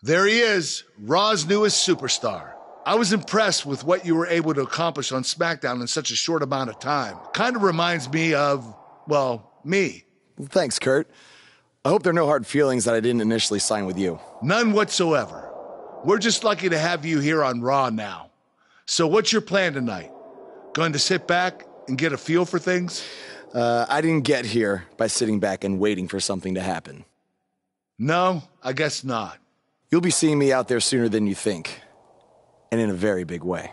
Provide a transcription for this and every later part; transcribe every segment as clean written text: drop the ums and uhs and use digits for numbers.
There he is, Raw's newest superstar. I was impressed with what you were able to accomplish on SmackDown in such a short amount of time. Kind of reminds me of, well, me. Well, thanks, Kurt. I hope there are no hard feelings that I didn't initially sign with you. None whatsoever. We're just lucky to have you here on Raw now. So what's your plan tonight? Going to sit back and get a feel for things? I didn't get here by sitting back and waiting for something to happen. No, I guess not. You'll be seeing me out there sooner than you think. And in a very big way.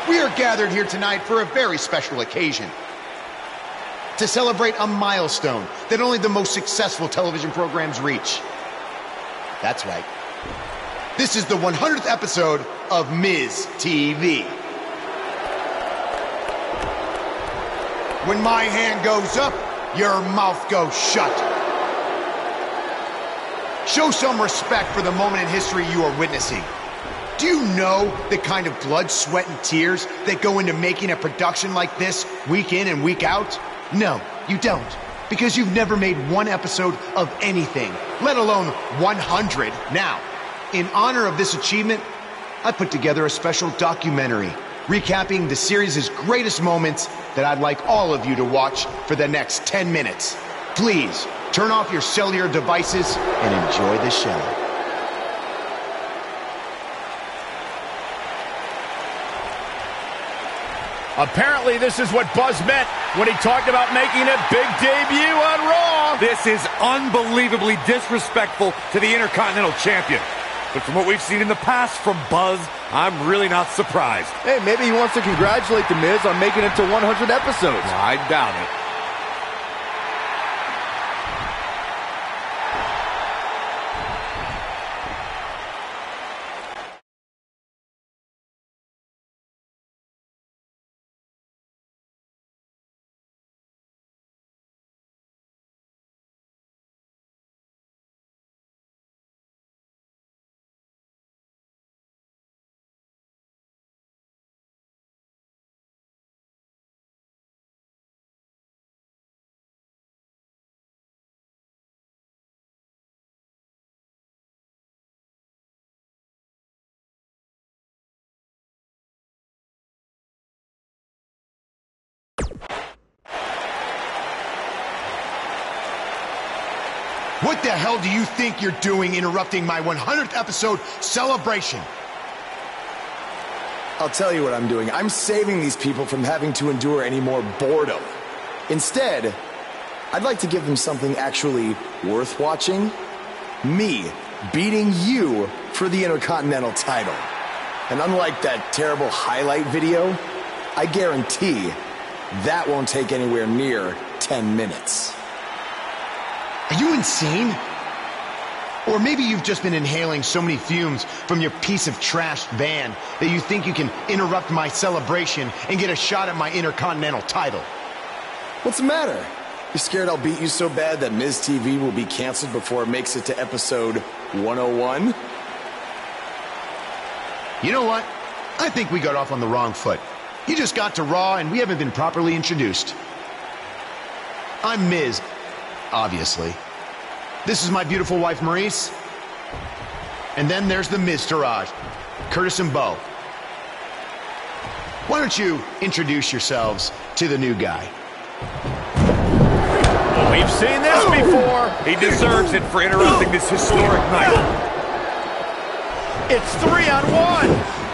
We are gathered here tonight for a very special occasion. To celebrate a milestone that only the most successful television programs reach. That's right. This is the 100th episode of Miz TV. When my hand goes up, your mouth goes shut. Show some respect for the moment in history you are witnessing. Do you know the kind of blood, sweat, and tears that go into making a production like this week in and week out? No, you don't. Because you've never made one episode of anything, let alone 100. Now, in honor of this achievement, I put together a special documentary recapping the series' greatest moments that I'd like all of you to watch for the next 10 minutes. Please, turn off your cellular devices and enjoy the show. Apparently, this is what Buzz meant when he talked about making a big debut on Raw. This is unbelievably disrespectful to the Intercontinental Champion. But from what we've seen in the past from Buzz, I'm really not surprised. Hey, maybe he wants to congratulate The Miz on making it to 100 episodes. I doubt it. What the hell do you think you're doing interrupting my 100th episode celebration? I'll tell you what I'm doing. I'm saving these people from having to endure any more boredom. Instead, I'd like to give them something actually worth watching. Me beating you for the Intercontinental title. And unlike that terrible highlight video, I guarantee that won't take anywhere near 10 minutes. Are you insane? Or maybe you've just been inhaling so many fumes from your piece of trash van that you think you can interrupt my celebration and get a shot at my Intercontinental title. What's the matter? You scared I'll beat you so bad that Miz TV will be canceled before it makes it to episode 101? You know what? I think we got off on the wrong foot. You just got to Raw and we haven't been properly introduced. I'm Miz. Obviously. This is my beautiful wife, Maurice. And then there's the Miztourage, Curtis and Bo. Why don't you introduce yourselves to the new guy? We've seen this before. He deserves it for interrupting this historic night. It's 3-on-1.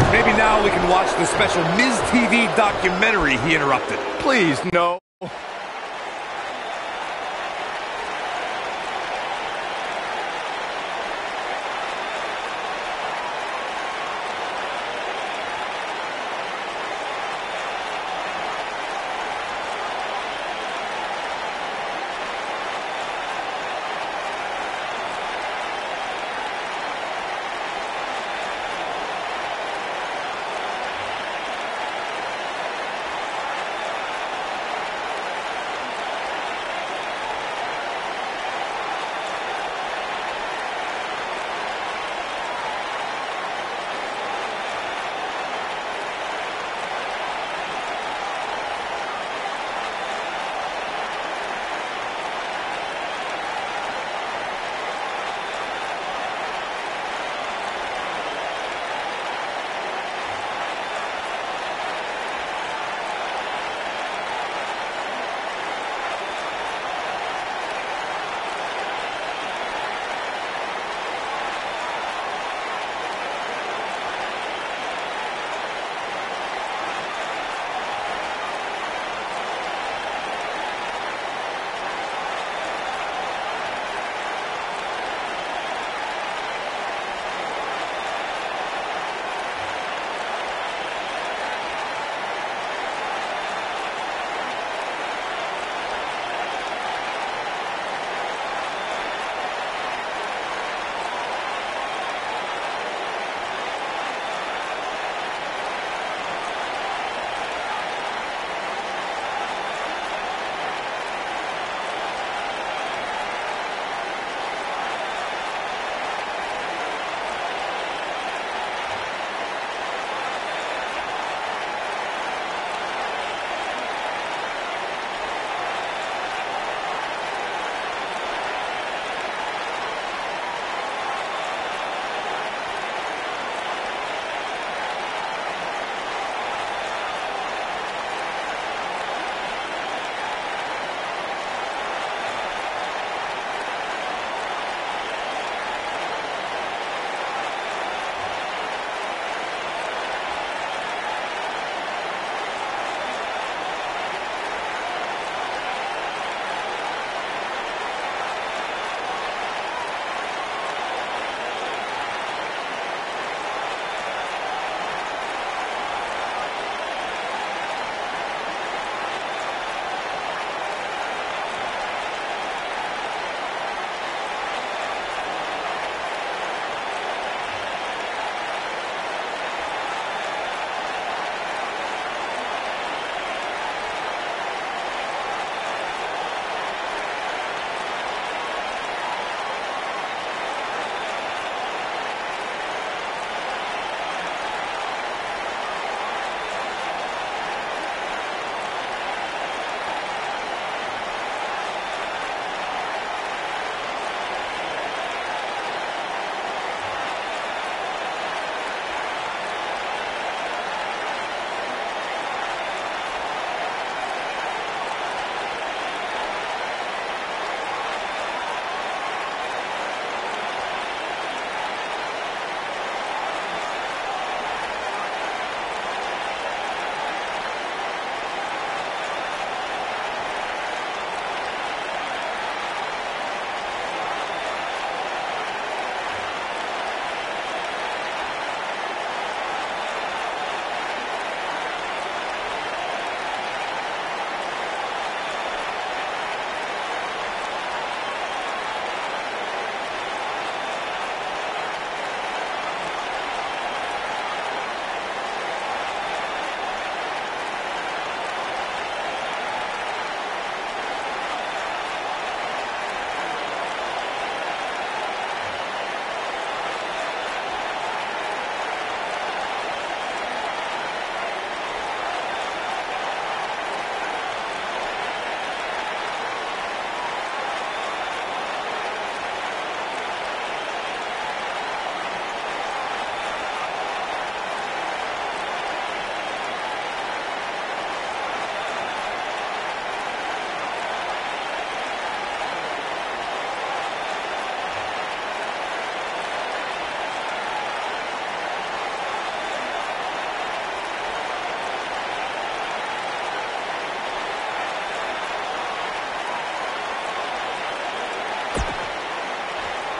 Maybe now we can watch the special Miz TV documentary he interrupted. Please, no.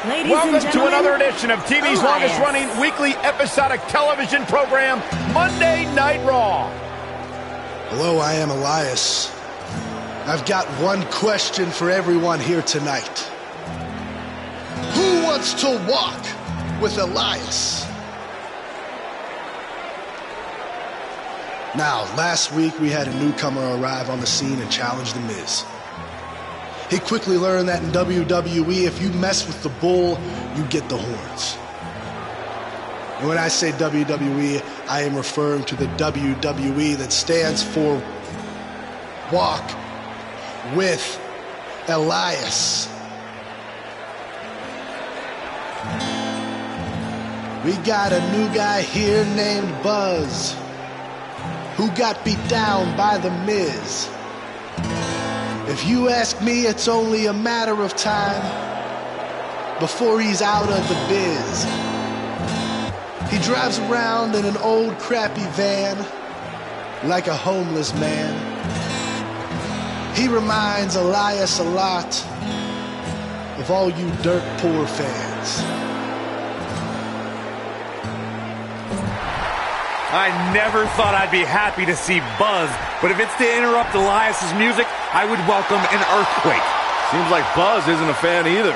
Ladies Welcome and to gentlemen, another edition of TV's Elias. longest-running weekly episodic television program, Monday Night Raw. Hello, I am Elias. I've got one question for everyone here tonight. Who wants to walk with Elias? Now, last week we had a newcomer arrive on the scene and challenge The Miz. He quickly learned that in WWE, if you mess with the bull, you get the horns. And when I say WWE, I am referring to the WWE that stands for Walk with Elias. We got a new guy here named Buzz, who got beat down by The Miz. If you ask me, it's only a matter of time before he's out of the biz. He drives around in an old crappy van like a homeless man. He reminds Elias a lot of all you dirt poor fans. I never thought I'd be happy to see Buzz, but if it's to interrupt Elias's music, I would welcome an earthquake. Seems like Buzz isn't a fan either.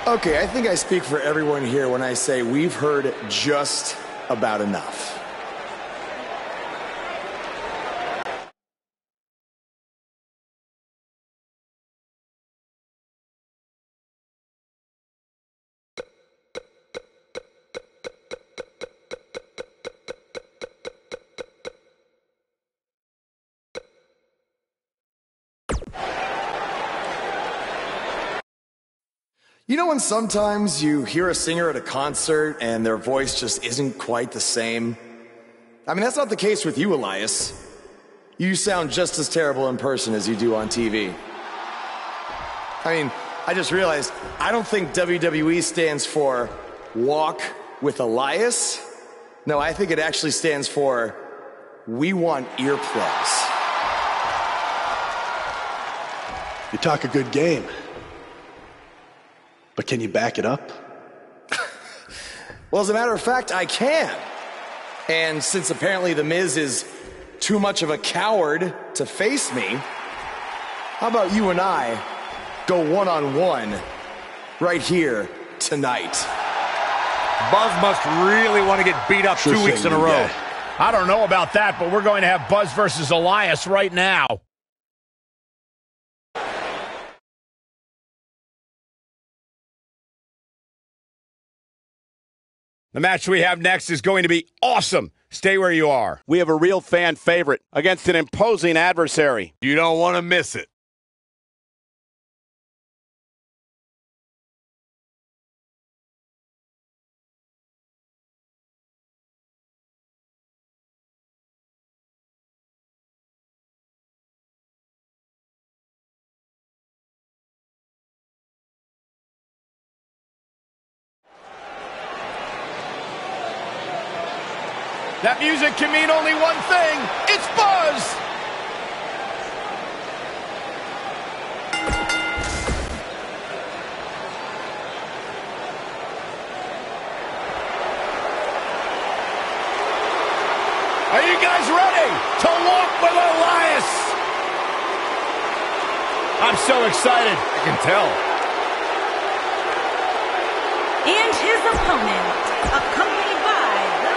Okay, I think I speak for everyone here when I say we've heard just about enough. You know when sometimes you hear a singer at a concert and their voice just isn't quite the same? I mean, that's not the case with you, Elias. You sound just as terrible in person as you do on TV. I mean, I just realized, I don't think WWE stands for Walk with Elias. No, I think it actually stands for We Want Earplugs. You talk a good game, but can you back it up? Well, as a matter of fact, I can. And since apparently The Miz is too much of a coward to face me, how about you and I go one-on-one right here tonight? Buzz must really want to get beat up Sure 2 weeks thing, in a you row. guy. I don't know about that, but we're going to have Buzz versus Elias right now. The match we have next is going to be awesome. Stay where you are. We have a real fan favorite against an imposing adversary. You don't want to miss it. That music can mean only one thing. It's Buzz! Are you guys ready to walk with Elias? I'm so excited. I can tell. And his opponent, accompanied by The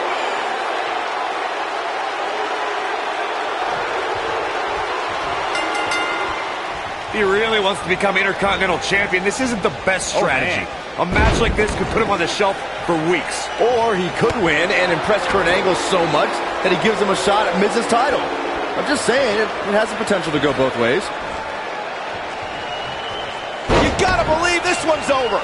He really wants to become Intercontinental Champion. This isn't the best strategy. A match like this could put him on the shelf for weeks. Or he could win and impress Kurt Angle so much that he gives him a shot at Miz's title. I'm just saying, it has the potential to go both ways. You gotta believe this one's over.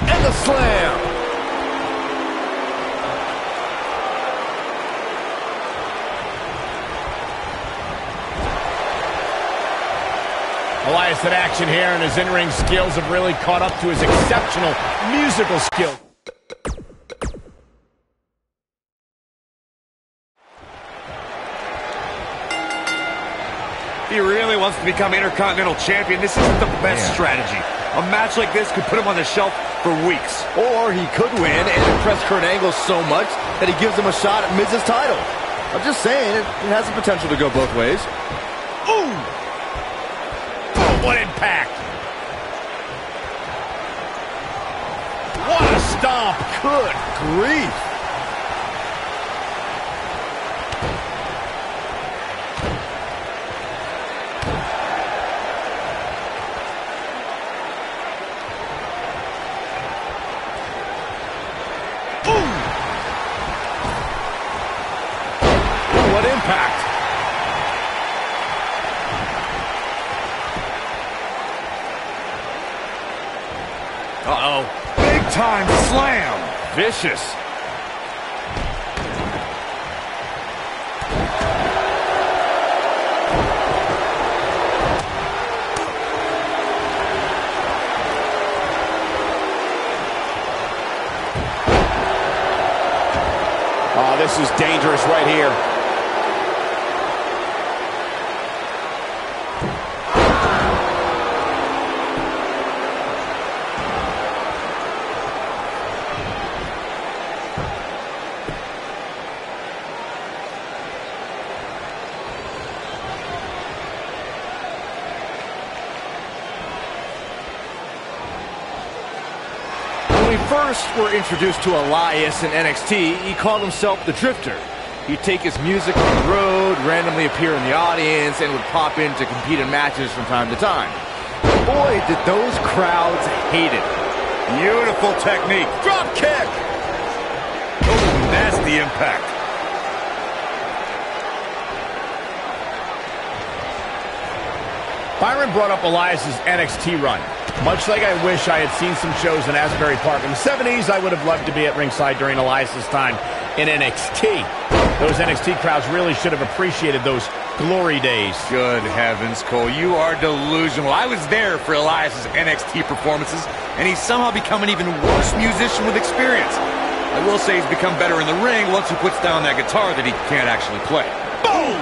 And the slam. Elias in action here, and his in-ring skills have really caught up to his exceptional musical skill. If he really wants to become Intercontinental Champion, this isn't the best strategy. A match like this could put him on the shelf for weeks. Or he could win and impress Kurt Angle so much that he gives him a shot at Miz's title. I'm just saying, it has the potential to go both ways. Ooh! Oh, what impact! What a stomp! Good grief! What impact! Uh-oh. Big time slam. Vicious. Oh, this is dangerous right here. When we first were introduced to Elias in NXT, he called himself the Drifter. He'd take his music on the road, randomly appear in the audience, and would pop in to compete in matches from time to time. Boy, did those crowds hate it. Beautiful technique. Drop kick. Oh, nasty impact. Byron brought up Elias's NXT run. Much like I wish I had seen some shows in Asbury Park in the 70s, I would have loved to be at ringside during Elias's time in NXT. Those NXT crowds really should have appreciated those glory days. Good heavens, Cole. You are delusional. I was there for Elias's NXT performances, and he's somehow become an even worse musician with experience. I will say he's become better in the ring once he puts down that guitar that he can't actually play. Boom!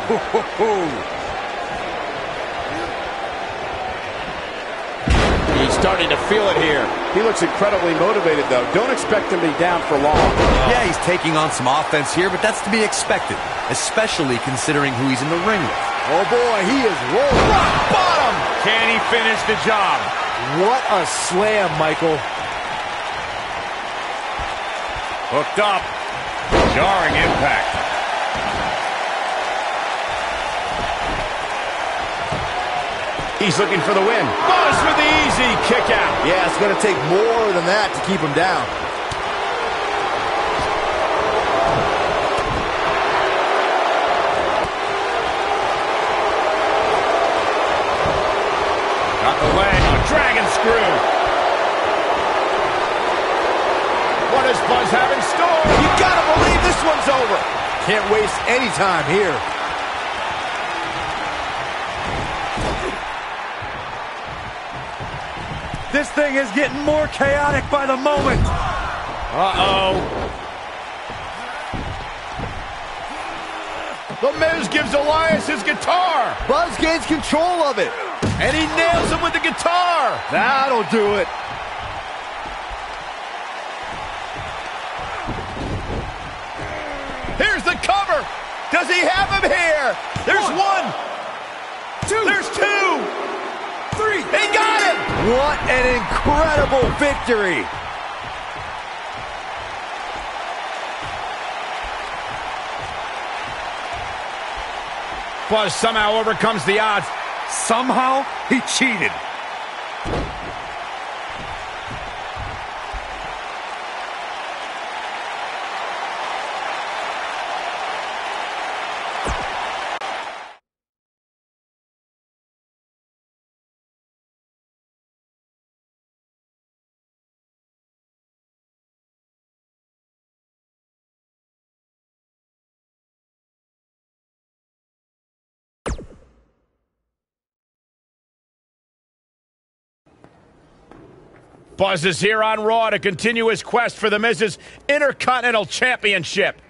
He's starting to feel it here. He looks incredibly motivated, though. Don't expect him to be down for long. Yeah, he's taking on some offense here, but that's to be expected, especially considering who he's in the ring with. Oh boy, he is rolling. Rock bottom! Can he finish the job? What a slam, Michael. Hooked up. Jarring impact. He's looking for the win. Buzz with the easy kick out. Yeah, it's going to take more than that to keep him down. Got the leg. A dragon screw. What does Buzz have in store? You got to believe this one's over. Can't waste any time here. This thing is getting more chaotic by the moment. Uh-oh. The Miz gives Elias his guitar. Buzz gains control of it. And he nails him with the guitar. That'll do it. Here's the cover. Does he have him here? There's one. Two. There's two. Three. He got him. What an incredible victory. Buzz somehow overcomes the odds. Somehow, he cheated. Buzz is here on Raw to continue his quest for the Miz's Intercontinental Championship.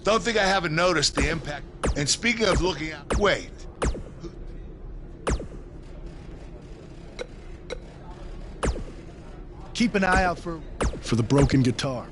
Don't think I haven't noticed the impact. And speaking of looking out, wait. Keep an eye out for the broken guitar.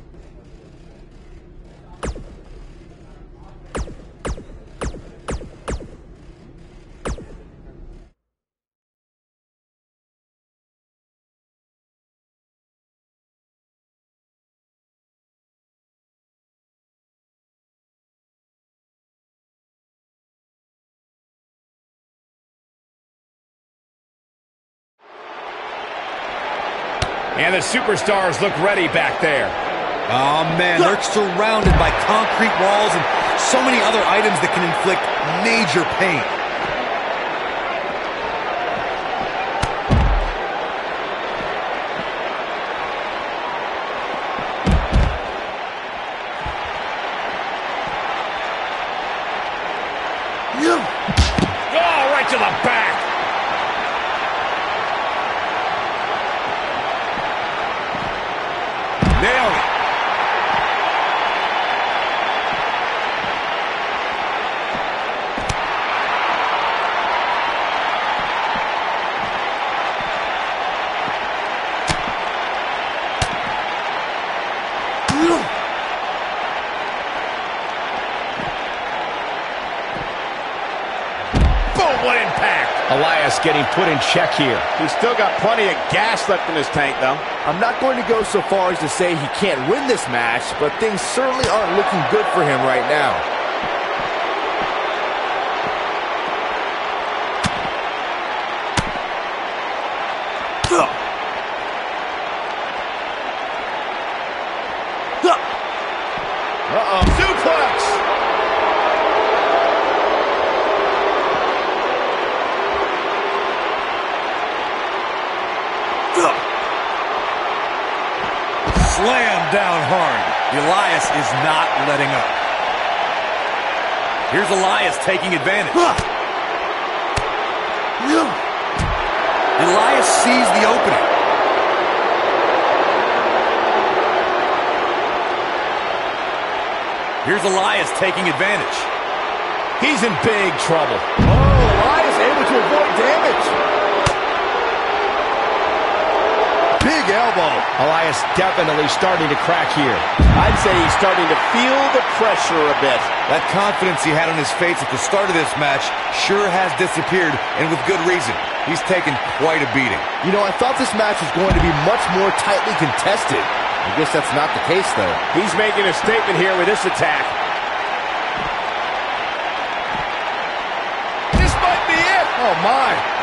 And the superstars look ready back there. Oh, man, they're surrounded by concrete walls and so many other items that can inflict major pain. Oh, right to the back. Nailed it. Boom, what impact. Elias getting put in check here. He's still got plenty of gas left in his tank, though. I'm not going to go so far as to say he can't win this match, but things certainly aren't looking good for him right now. Uh-oh, suplex! Slam down hard. Elias is not letting up. Here's Elias taking advantage. Elias sees the opening. Here's Elias taking advantage. He's in big trouble. Oh, Elias able to avoid damage. Big elbow. Elias definitely starting to crack here. I'd say he's starting to feel the pressure a bit. That confidence he had on his face at the start of this match sure has disappeared, and with good reason. He's taken quite a beating. You know, I thought this match was going to be much more tightly contested. I guess that's not the case, though. He's making a statement here with this attack. This might be it. Oh, my.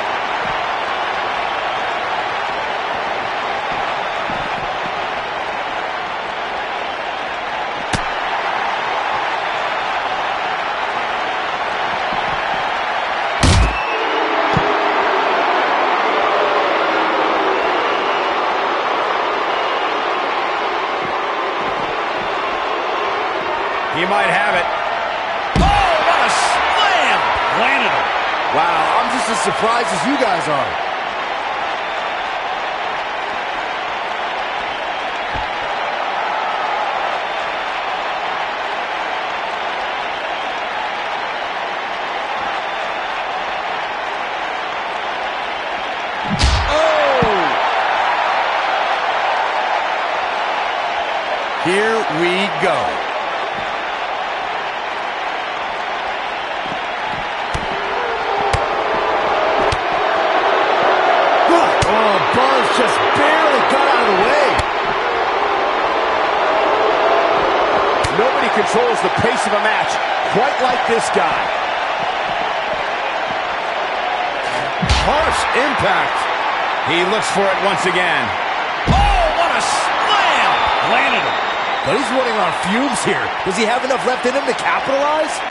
He might have it. Oh, what a slam! Landed him. Wow, I'm just as surprised as you guys are. Oh! Here we go. just barely got out of the way. Nobody controls the pace of a match quite like this guy. Harsh impact. He looks for it once again. Oh, what a slam! Landed him. But he's running on fumes here. Does he have enough left in him to capitalize?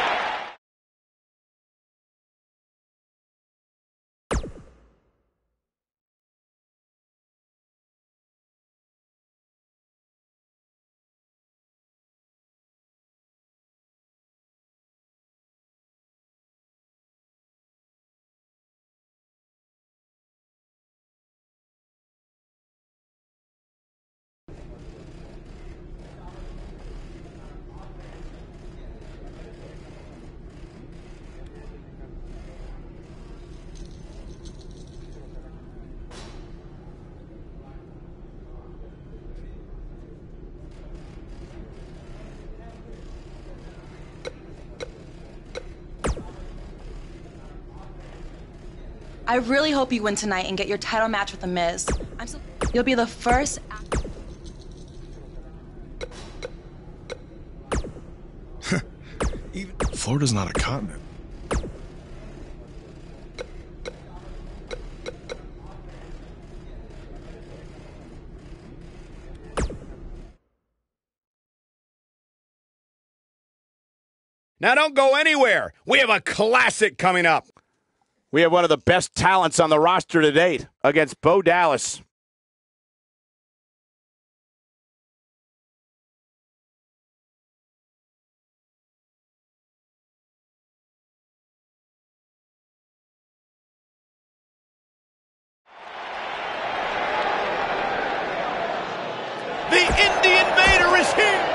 I really hope you win tonight and get your title match with The Miz. You'll be the first. Florida's not a continent. Now don't go anywhere. We have a classic coming up. We have one of the best talents on the roster to date against Bo Dallas. The Indie Invader is here.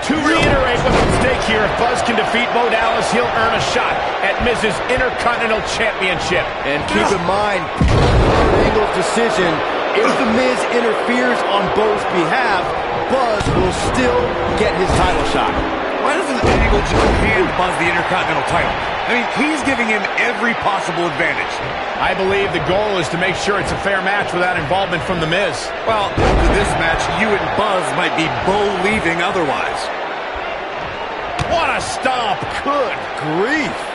To reiterate what's at stake here, if Buzz can defeat Bo Dallas, he'll earn a shot at Miz's Intercontinental Championship. And keep in mind, Angle's decision, if The Miz interferes on Bo's behalf, Buzz will still get his title shot. Why doesn't Angle just hand Buzz the Intercontinental title? I mean, he's giving him every possible advantage. I believe the goal is to make sure it's a fair match without involvement from The Miz. Well, after this match, you and Buzz might be Bo leaving otherwise. What a stomp! Good Grief.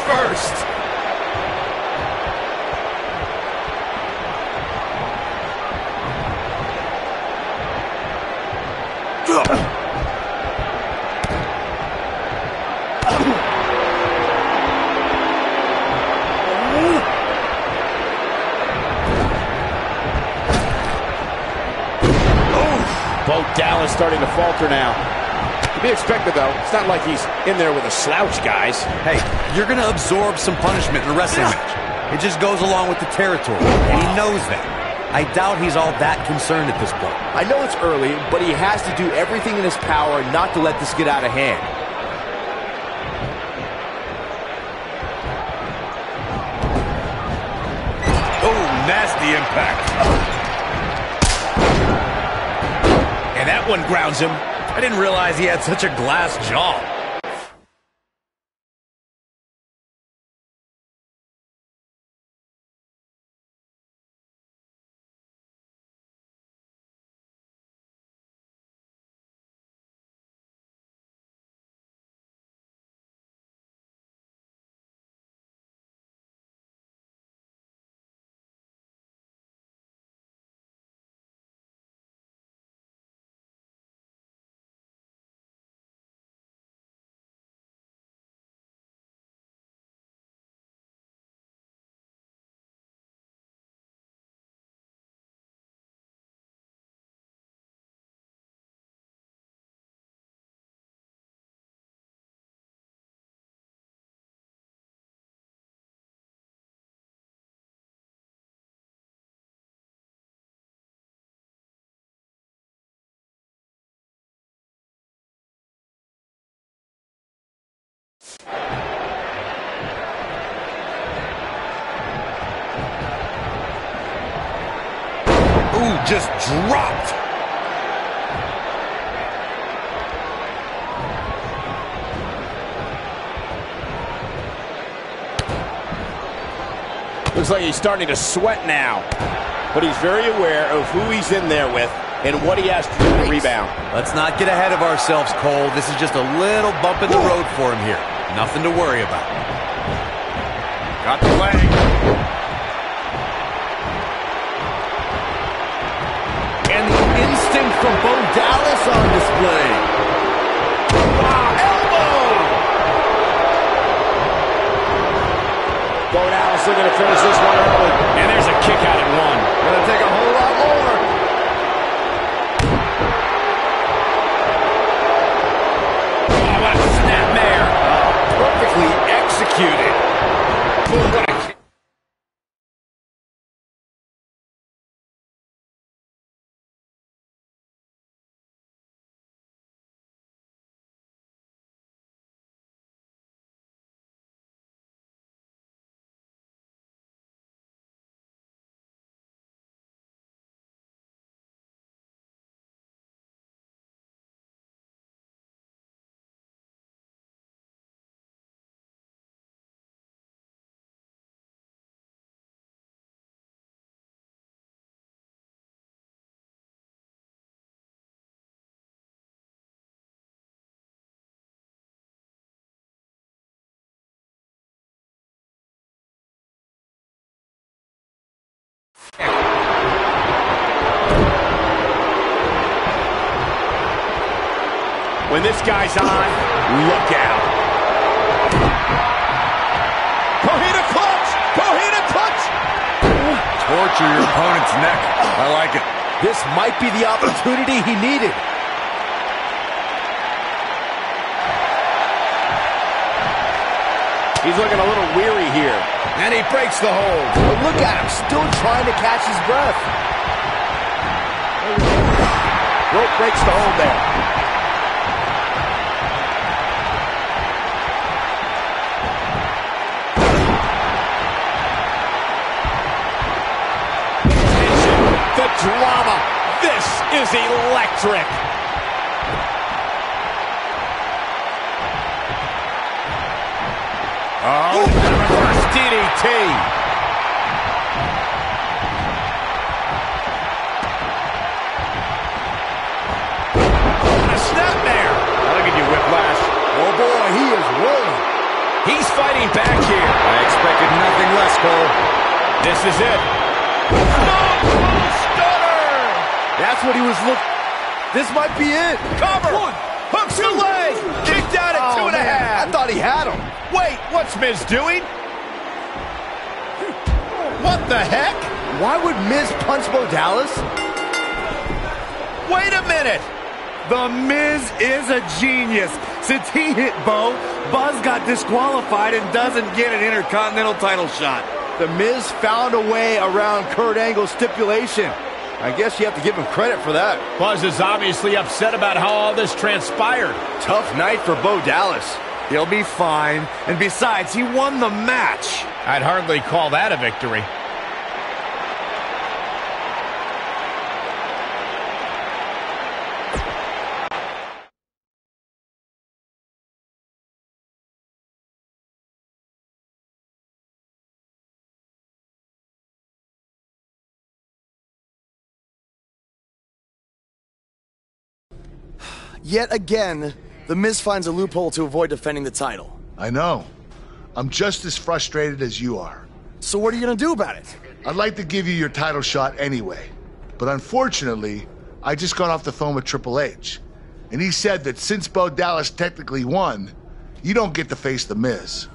first. Bo Dallas starting to falter now. To be expected, though. It's not like he's in there with a slouch, guys. Hey, you're going to absorb some punishment in a wrestling match. It just goes along with the territory, and he knows that. I doubt he's all that concerned at this point. I know it's early, but he has to do everything in his power not to let this get out of hand. Oh, nasty impact. And that one grounds him. I didn't realize he had such a glass jaw. Ooh, just dropped. Looks like he's starting to sweat now. But he's very aware of who he's in there with and what he has to do to rebound. Let's not get ahead of ourselves, Cole. This is just a little bump in the road for him here. Nothing to worry about. Got the leg. And the instinct from Bo Dallas on display. Wow, elbow! Bo Dallas looking to finish this one early. And there's a kick out at one. Gonna take a whole lot more. Oh, what a snapmare. Perfectly executed. Boom, what a kick. When this guy's on, look out. Kohina clutch! Kohina clutch! Torture your opponent's neck. I like it. This might be the opportunity he needed. He's looking a little weary here. And he breaks the hold. But look at him, still trying to catch his breath. Rope breaks the hold there. The drama. This is electric. Oh, reverse DDT. A snapmare. That'll give you whiplash. Oh boy, he is rolling. He He's fighting back here. I expected nothing less, Cole. This is it. Stunner! That's what he was looking. This might be it. Cover. Hooks the leg. Kicked out at 2.5. I thought he had him. Wait, what's Miz doing? What the heck? Why would Miz punch Bo Dallas? Wait a minute. The Miz is a genius. Since he hit Bo, Buzz got disqualified and doesn't get an Intercontinental title shot. The Miz found a way around Kurt Angle's stipulation. I guess you have to give him credit for that. Buzz is obviously upset about how all this transpired. Tough night for Bo Dallas. He'll be fine. And besides, he won the match. I'd hardly call that a victory. Yet again, The Miz finds a loophole to avoid defending the title. I know. I'm just as frustrated as you are. So what are you gonna do about it? I'd like to give you your title shot anyway. But unfortunately, I just got off the phone with Triple H. And he said that since Bo Dallas technically won, you don't get to face The Miz.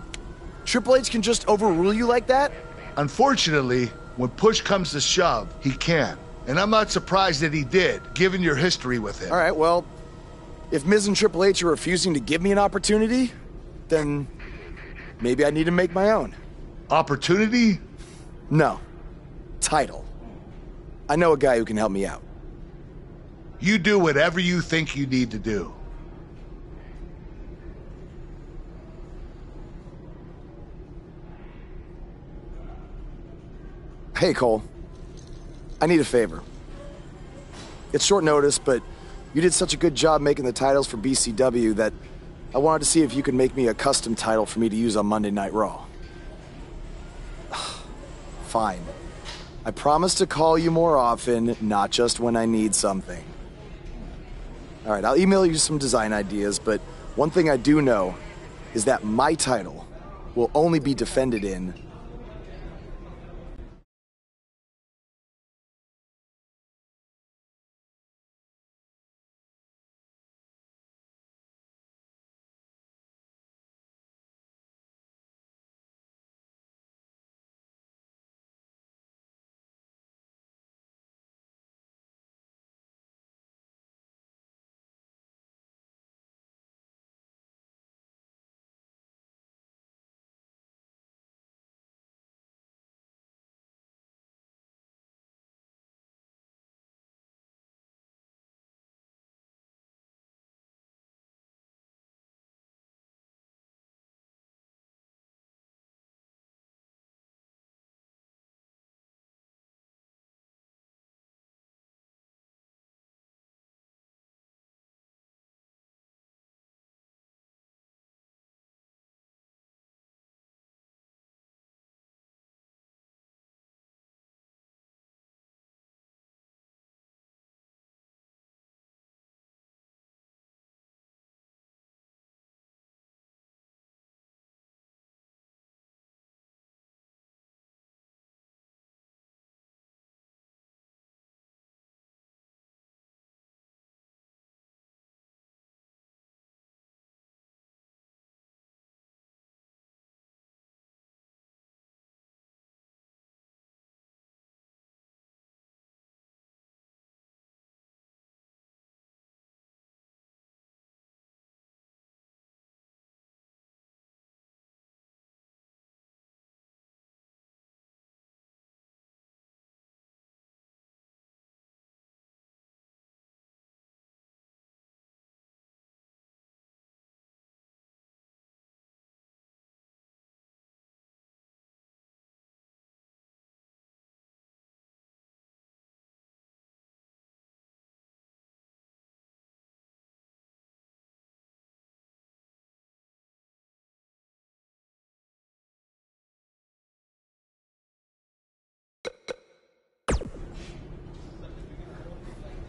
Triple H can just overrule you like that? Unfortunately, when push comes to shove, he can. And I'm not surprised that he did, given your history with him. All right, well, if Miz and Triple H are refusing to give me an opportunity, then maybe I need to make my own. Opportunity? No. Title. I know a guy who can help me out. You do whatever you think you need to do. Hey, Cole. I need a favor. It's short notice, but you did such a good job making the titles for BCW that I wanted to see if you could make me a custom title for me to use on Monday Night Raw. Fine. I promise to call you more often, not just when I need something. All right, I'll email you some design ideas, but one thing I do know is that my title will only be defended in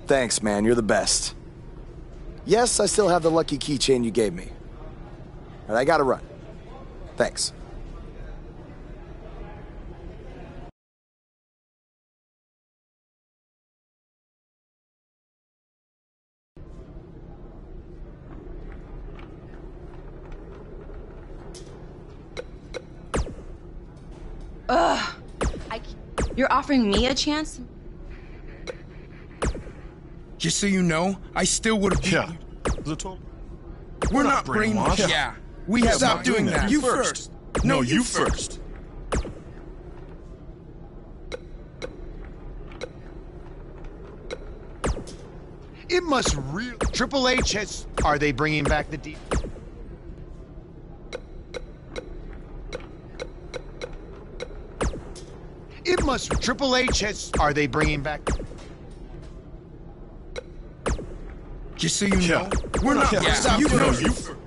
Thanks, man. You're the best. Yes, I still have the lucky keychain you gave me. But I gotta run. Thanks. Ugh. You're offering me a chance? Just so you know, I still would have. Yeah. We're not brainwashed. Yeah. We have Stop doing that. You first. No, you first. It must really. Triple H has. Are they bringing back the D? It must. Triple H has. Are they bringing back? Just so you know, we're not. Yeah. Stop You doing know, that. you first.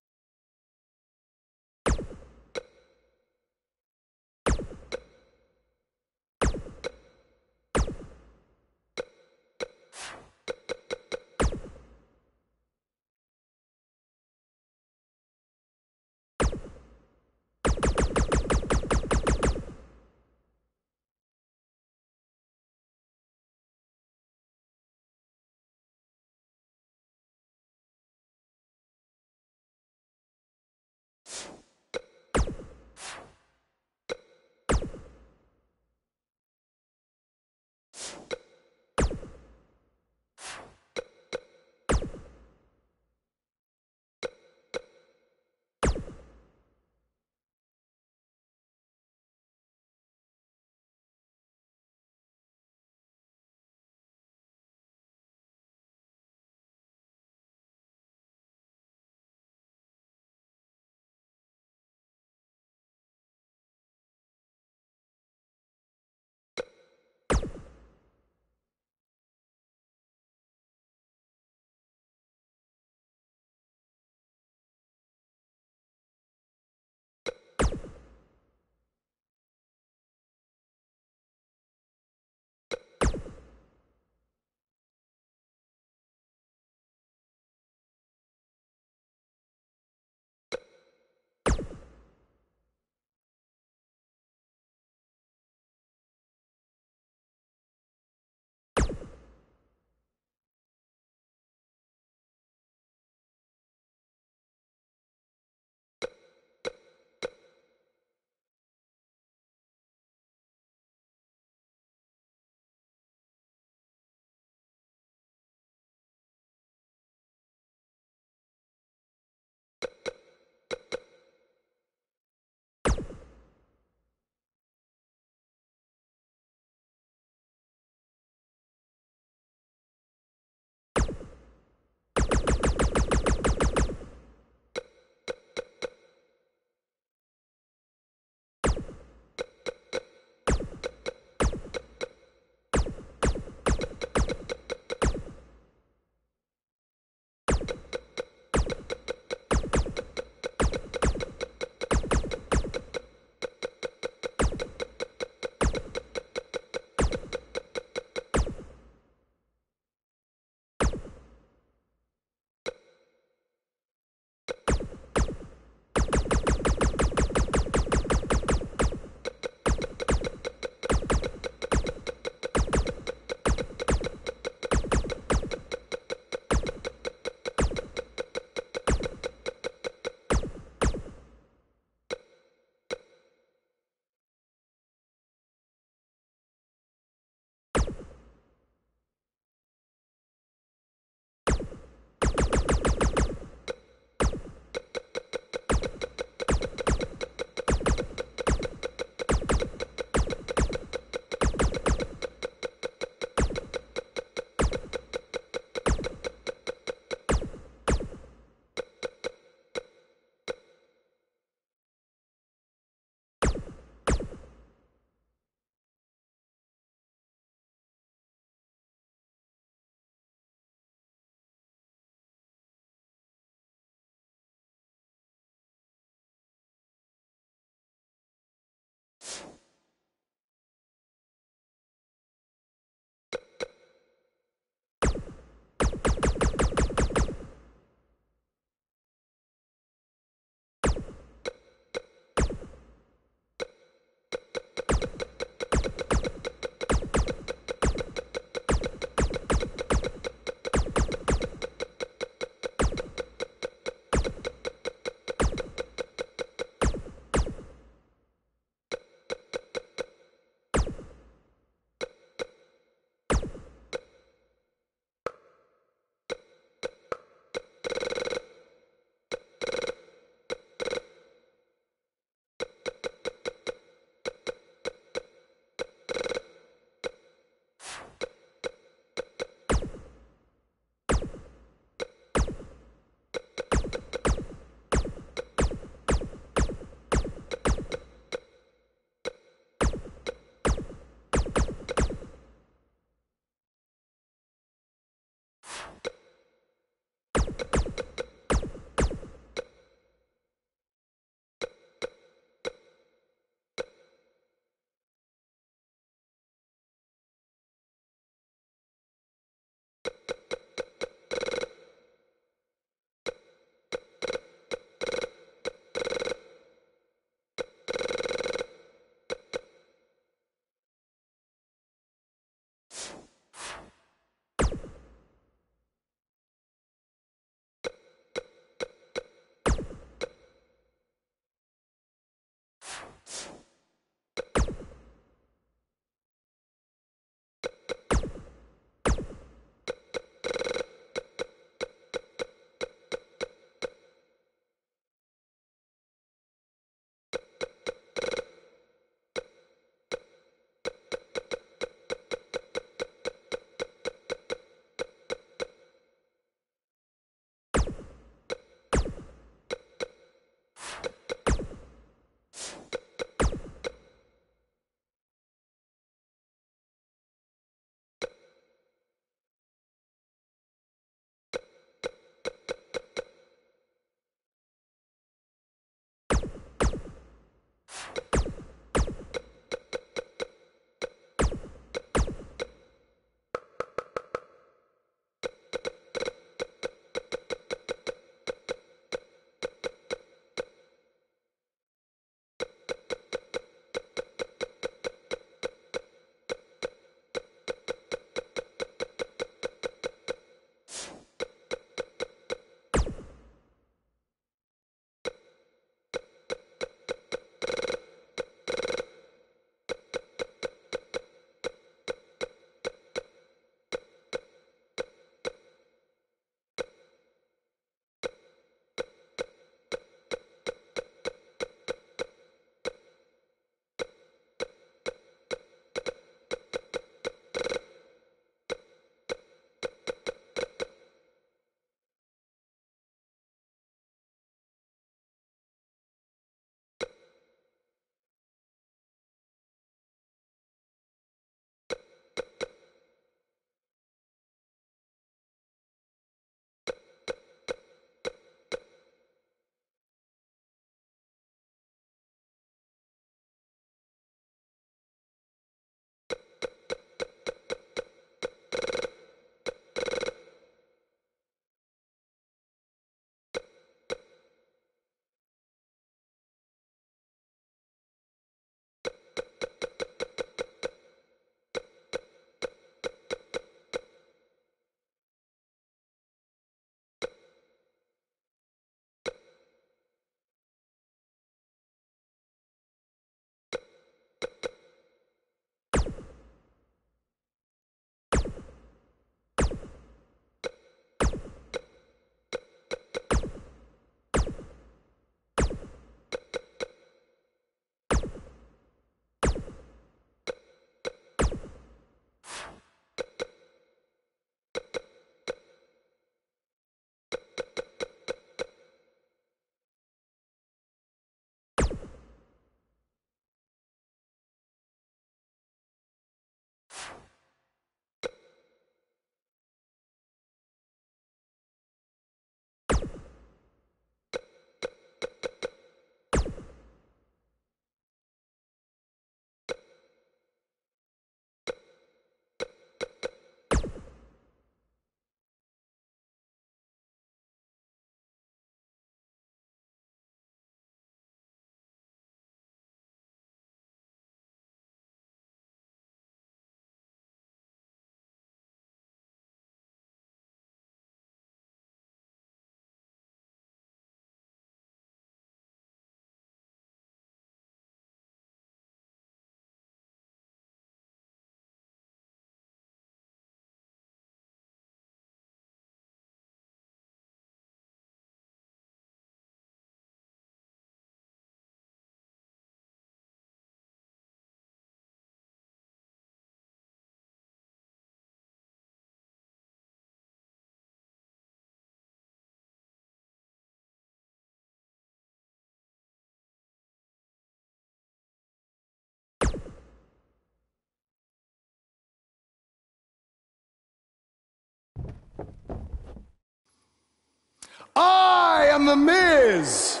I am The Miz!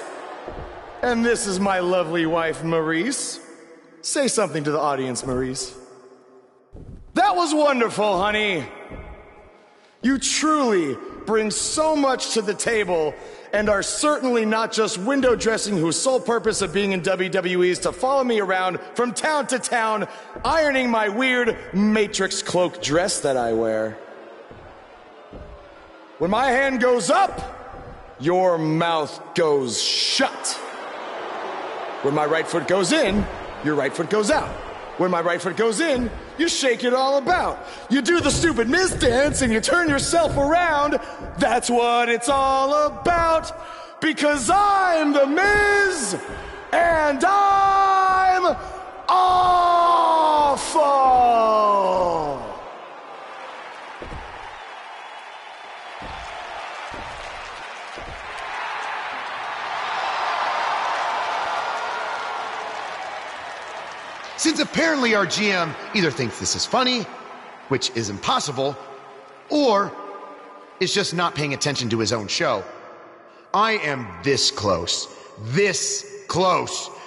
And this is my lovely wife, Maurice. Say something to the audience, Maurice. That was wonderful, honey. You truly bring so much to the table and are certainly not just window dressing whose sole purpose of being in WWE is to follow me around from town to town, ironing my weird Matrix cloak dress that I wear. When my hand goes up, your mouth goes shut. When my right foot goes in, your right foot goes out. When my right foot goes in, you shake it all about. You do the stupid Miz dance and you turn yourself around. That's what it's all about. Because I'm The Miz and I'm awful. Since apparently our GM either thinks this is funny, which is impossible, or is just not paying attention to his own show, I am this close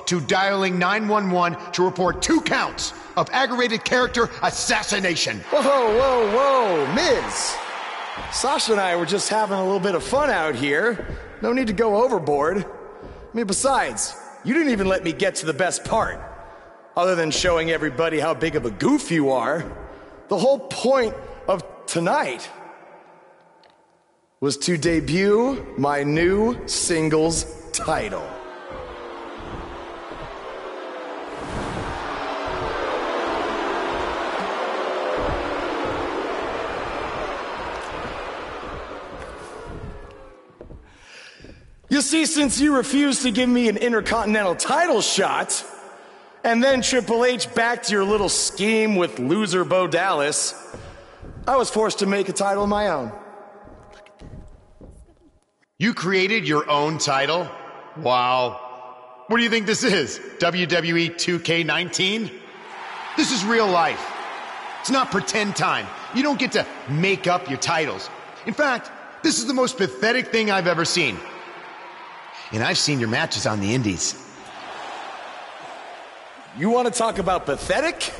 to dialing 911 to report 2 counts of aggravated character assassination. Whoa, Miz. Sasha and I were just having a little bit of fun out here. No need to go overboard. I mean, besides, you didn't even let me get to the best part. Other than showing everybody how big of a goof you are, the whole point of tonight was to debut my new singles title. You see, since you refused to give me an Intercontinental title shot, and then Triple H backed your little scheme with loser Bo Dallas, I was forced to make a title of my own. You created your own title? Wow. What do you think this is? WWE 2K19? This is real life. It's not pretend time. You don't get to make up your titles. In fact, this is the most pathetic thing I've ever seen. And I've seen your matches on the indies. You want to talk about pathetic?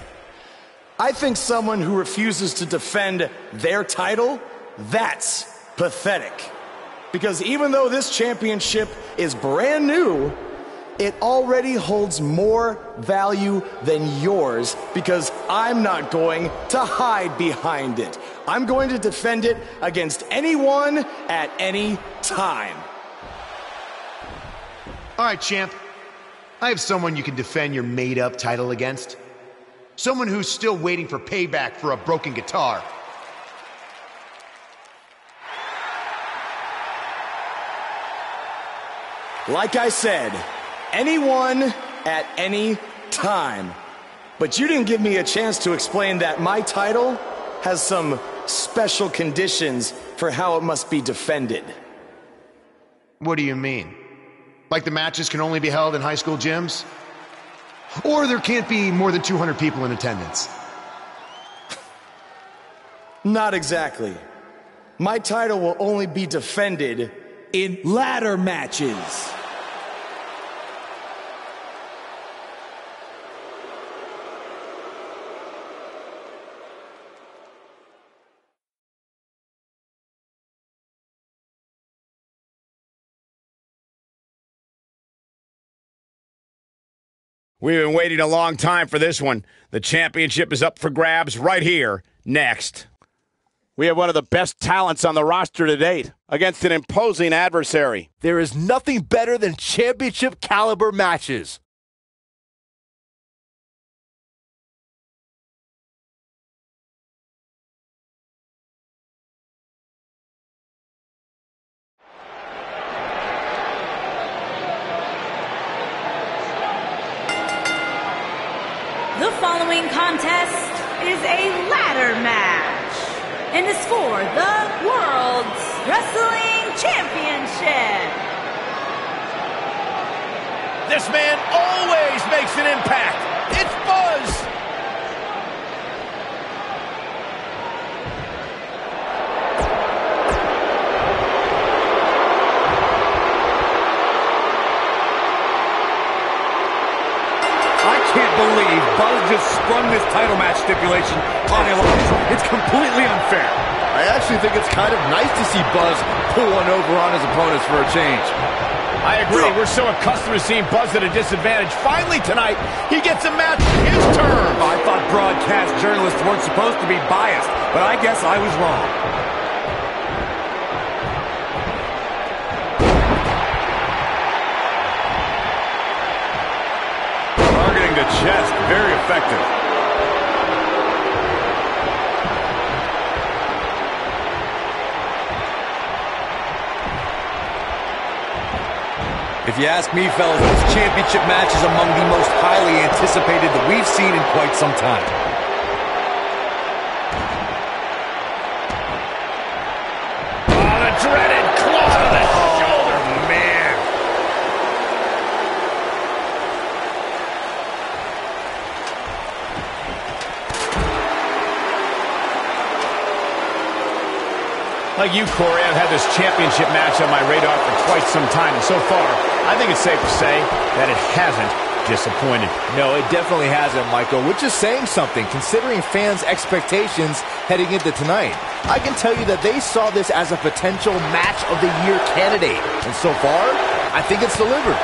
I think someone who refuses to defend their title, that's pathetic. Because even though this championship is brand new, it already holds more value than yours because I'm not going to hide behind it. I'm going to defend it against anyone at any time. All right, champ. I have someone you can defend your made-up title against. Someone who's still waiting for payback for a broken guitar. Like I said, anyone at any time. But you didn't give me a chance to explain that my title has some special conditions for how it must be defended. What do you mean? Like the matches can only be held in high school gyms? Or there can't be more than 200 people in attendance? Not exactly. My title will only be defended in ladder matches. We've been waiting a long time for this one. The championship is up for grabs right here, next. We have one of the best talents on the roster to date against an imposing adversary. There is nothing better than championship caliber matches. The following contest is a ladder match and is for the World's Wrestling Championship. This man always makes an impact. It's Buzz. can't believe Buzz just sprung this title match stipulation on Elias. It's completely unfair. I actually think it's kind of nice to see Buzz pull one over on his opponents for a change. I agree. We're so accustomed to seeing Buzz at a disadvantage. Finally tonight, he gets a match on his terms. I thought broadcast journalists weren't supposed to be biased, but I guess I was wrong. Targeting the chest, very effective. If you ask me, fellas, this championship match is among the most highly anticipated that we've seen in quite some time. Oh, the dreaded claw to the shoulder, man. Like you, Corey, I've had this championship match on my radar for quite some time, and so far, I think it's safe to say that it hasn't disappointed. No, it definitely hasn't, Michael, which is saying something, considering fans' expectations heading into tonight. I can tell you that they saw this as a potential match of the year candidate, and so far, I think it's delivered.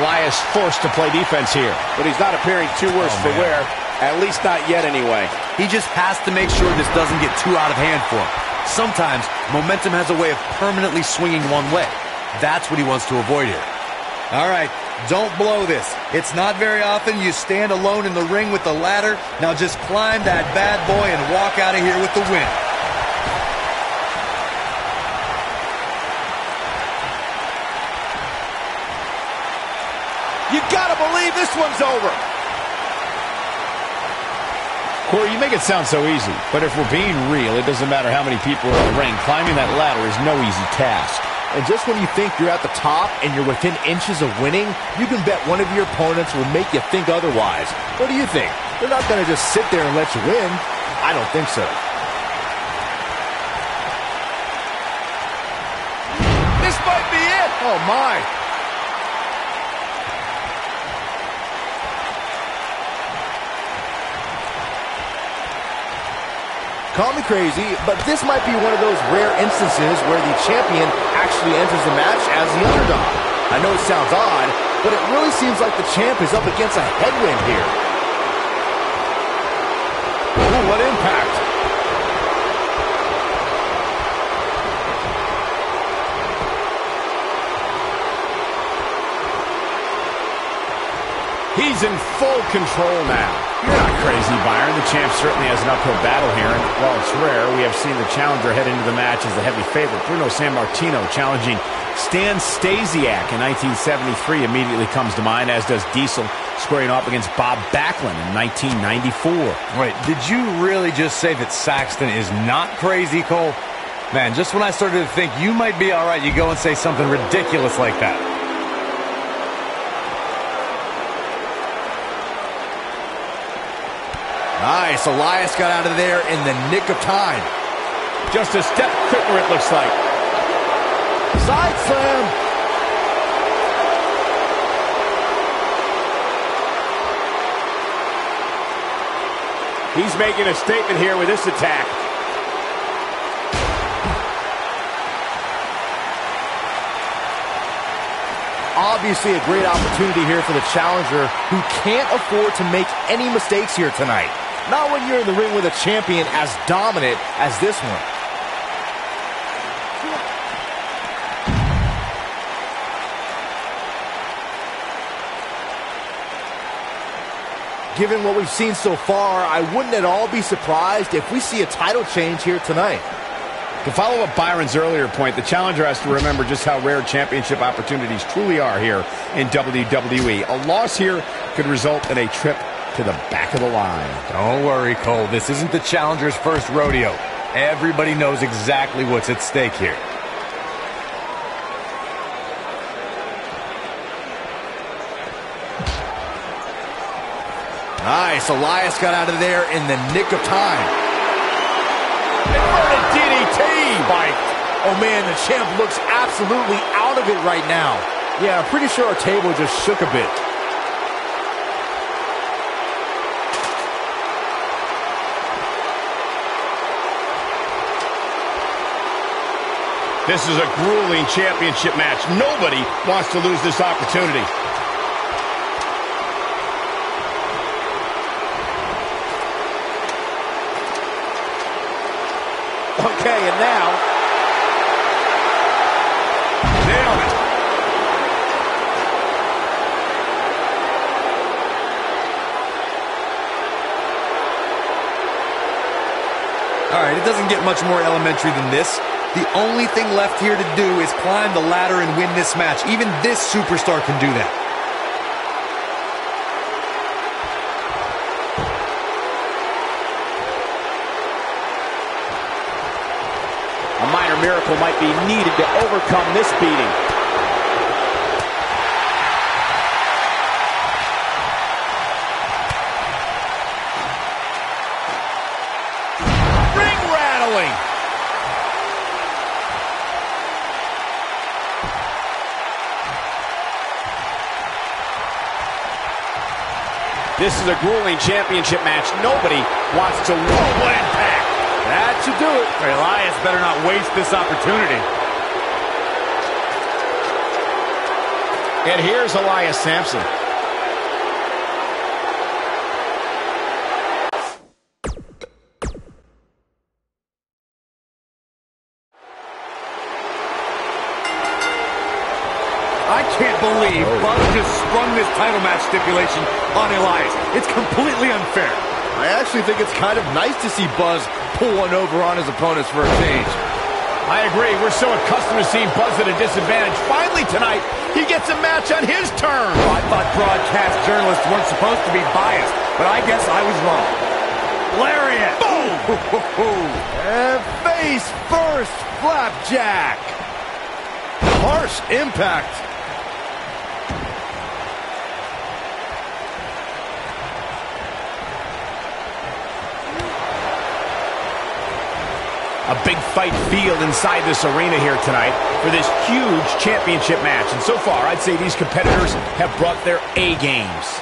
Elias forced to play defense here. But he's not appearing too worse for wear. At least not yet, anyway. He just has to make sure this doesn't get too out of hand for him. Sometimes, momentum has a way of permanently swinging one way. That's what he wants to avoid here. All right, don't blow this. It's not very often you stand alone in the ring with the ladder. Now just climb that bad boy and walk out of here with the win. You gotta believe this one's over. Corey, you make it sound so easy, but if we're being real, it doesn't matter how many people are in the ring. Climbing that ladder is no easy task. And just when you think you're at the top and you're within inches of winning, you can bet one of your opponents will make you think otherwise. What do you think? They're not going to just sit there and let you win. I don't think so. This might be it. Oh, my. Call me crazy, but this might be one of those rare instances where the champion actually enters the match as the underdog. I know it sounds odd, but it really seems like the champ is up against a headwind here. Ooh, what impact. He's in full control now. You're not crazy, Byron. The champ certainly has an uphill battle here, and while it's rare, we have seen the challenger head into the match as the heavy favorite. Bruno Sammartino challenging Stan Stasiak in 1973 immediately comes to mind, as does Diesel squaring off against Bob Backlund in 1994. Wait, did you really just say that Saxton is not crazy, Cole? Man, just when I started to think you might be all right, you go and say something ridiculous like that. Nice. Elias got out of there in the nick of time. Just a step quicker, it looks like. Side slam. He's making a statement here with this attack. Obviously a great opportunity here for the challenger, who can't afford to make any mistakes here tonight. Not when you're in the ring with a champion as dominant as this one. Given what we've seen so far, I wouldn't at all be surprised if we see a title change here tonight. To follow up Byron's earlier point, the challenger has to remember just how rare championship opportunities truly are here in WWE. A loss here could result in a trip to the back of the line. Don't worry, Cole. This isn't the challenger's first rodeo. Everybody knows exactly what's at stake here. Nice. Elias got out of there in the nick of time. Inverted DDT. Spike. Oh, man, the champ looks absolutely out of it right now. Yeah, I'm pretty sure our table just shook a bit. This is a grueling championship match. Nobody wants to lose this opportunity. Okay, and now... Nailed it. All right, it doesn't get much more elementary than this. The only thing left here to do is climb the ladder and win this match. Even this superstar can do that. A minor miracle might be needed to overcome this beating. Ring rattling. This is a grueling championship match. Nobody wants to win. What impact! That should do it. Elias better not waste this opportunity. And here's Elias Sampson. I can't believe Buzz just sprung this title match stipulation on Elias. It's completely unfair. I actually think it's kind of nice to see Buzz pull one over on his opponents for a change. I agree. We're so accustomed to seeing Buzz at a disadvantage. Finally tonight, he gets a match on his terms. Oh, I thought broadcast journalists weren't supposed to be biased, but I guess I was wrong. Lariat! Boom! And face first, flapjack. Harsh impact. A big fight field inside this arena here tonight for this huge championship match. And so far, I'd say these competitors have brought their A games.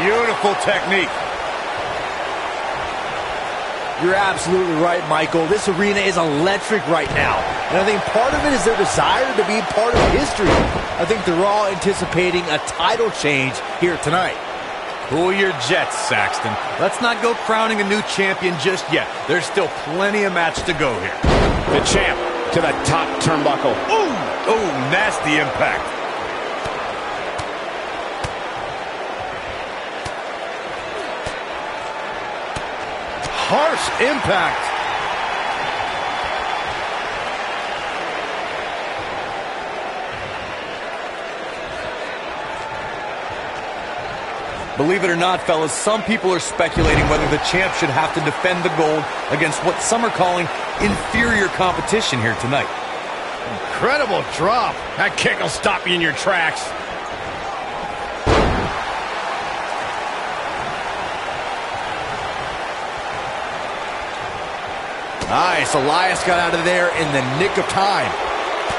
Beautiful technique. You're absolutely right, Michael. This arena is electric right now. And I think part of it is their desire to be part of history. I think they're all anticipating a title change here tonight. Cool your jets, Saxton. Let's not go crowning a new champion just yet. There's still plenty of match to go here. The champ to the top turnbuckle. Ooh! Oh, nasty impact. Harsh impact. Believe it or not, fellas, some people are speculating whether the champ should have to defend the gold against what some are calling inferior competition here tonight. Incredible drop. That kick will stop you in your tracks. Nice. Elias got out of there in the nick of time.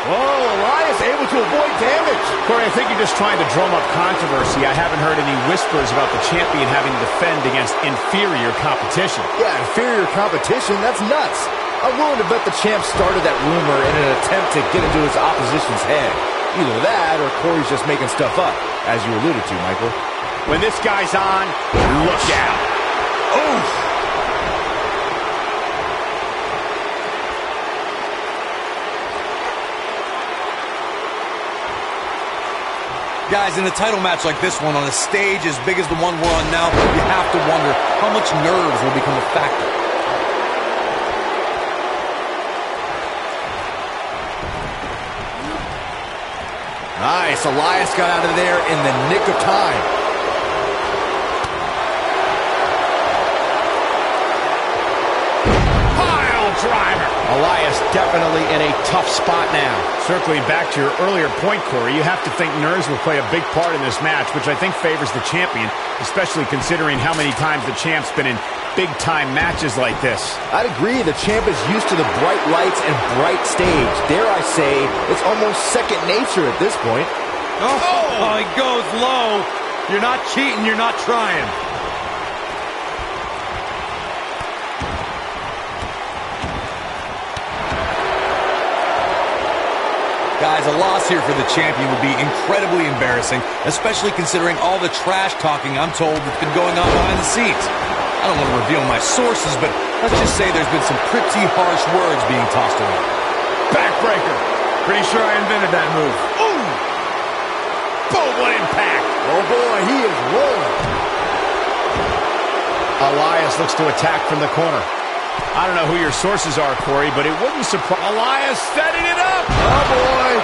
Whoa, Elias able to avoid damage. Corey, I think you're just trying to drum up controversy. I haven't heard any whispers about the champion having to defend against inferior competition. Yeah, inferior competition? That's nuts. I'm willing to bet the champ started that rumor in an attempt to get into his opposition's head. Either that or Corey's just making stuff up, as you alluded to, Michael. When this guy's on, look out. Oof! Guys, in a title match like this one, on a stage as big as the one we're on now, you have to wonder how much nerves will become a factor. Nice. Elias got out of there in the nick of time. Pile driver. Elias definitely in a tough spot now. Circling back to your earlier point, Corey, you have to think nerves will play a big part in this match, which I think favors the champion, especially considering how many times the champ's been in big-time matches like this. I'd agree. The champ is used to the bright lights and bright stage. Dare I say, it's almost second nature at this point. Oh, he goes low. You're not cheating, you're not trying. Guys, a loss here for the champion would be incredibly embarrassing, especially considering all the trash talking I'm told that's been going on behind the scenes. I don't want to reveal my sources, but let's just say there's been some pretty harsh words being tossed around. Backbreaker. Pretty sure I invented that move. Ooh! Boom, what impact! Oh boy, he is rolling. Elias looks to attack from the corner. I don't know who your sources are, Corey, but it wouldn't surprise... Elias setting it up! Oh boy!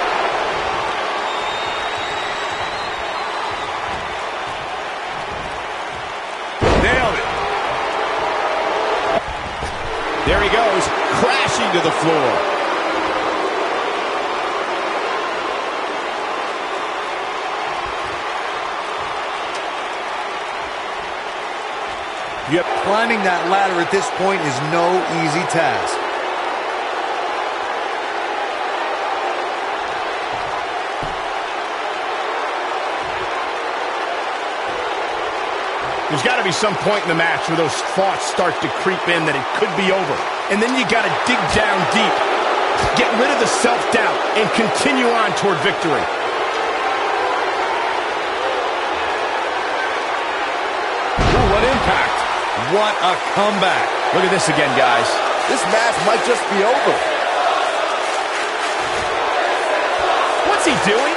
Nailed it. There he goes, crashing to the floor. Yep, climbing that ladder at this point is no easy task. There's got to be some point in the match where those thoughts start to creep in that it could be over. And then you got to dig down deep, get rid of the self-doubt, and continue on toward victory. Ooh, what impact! What a comeback. Look at this again, guys. This match might just be over. What's he doing?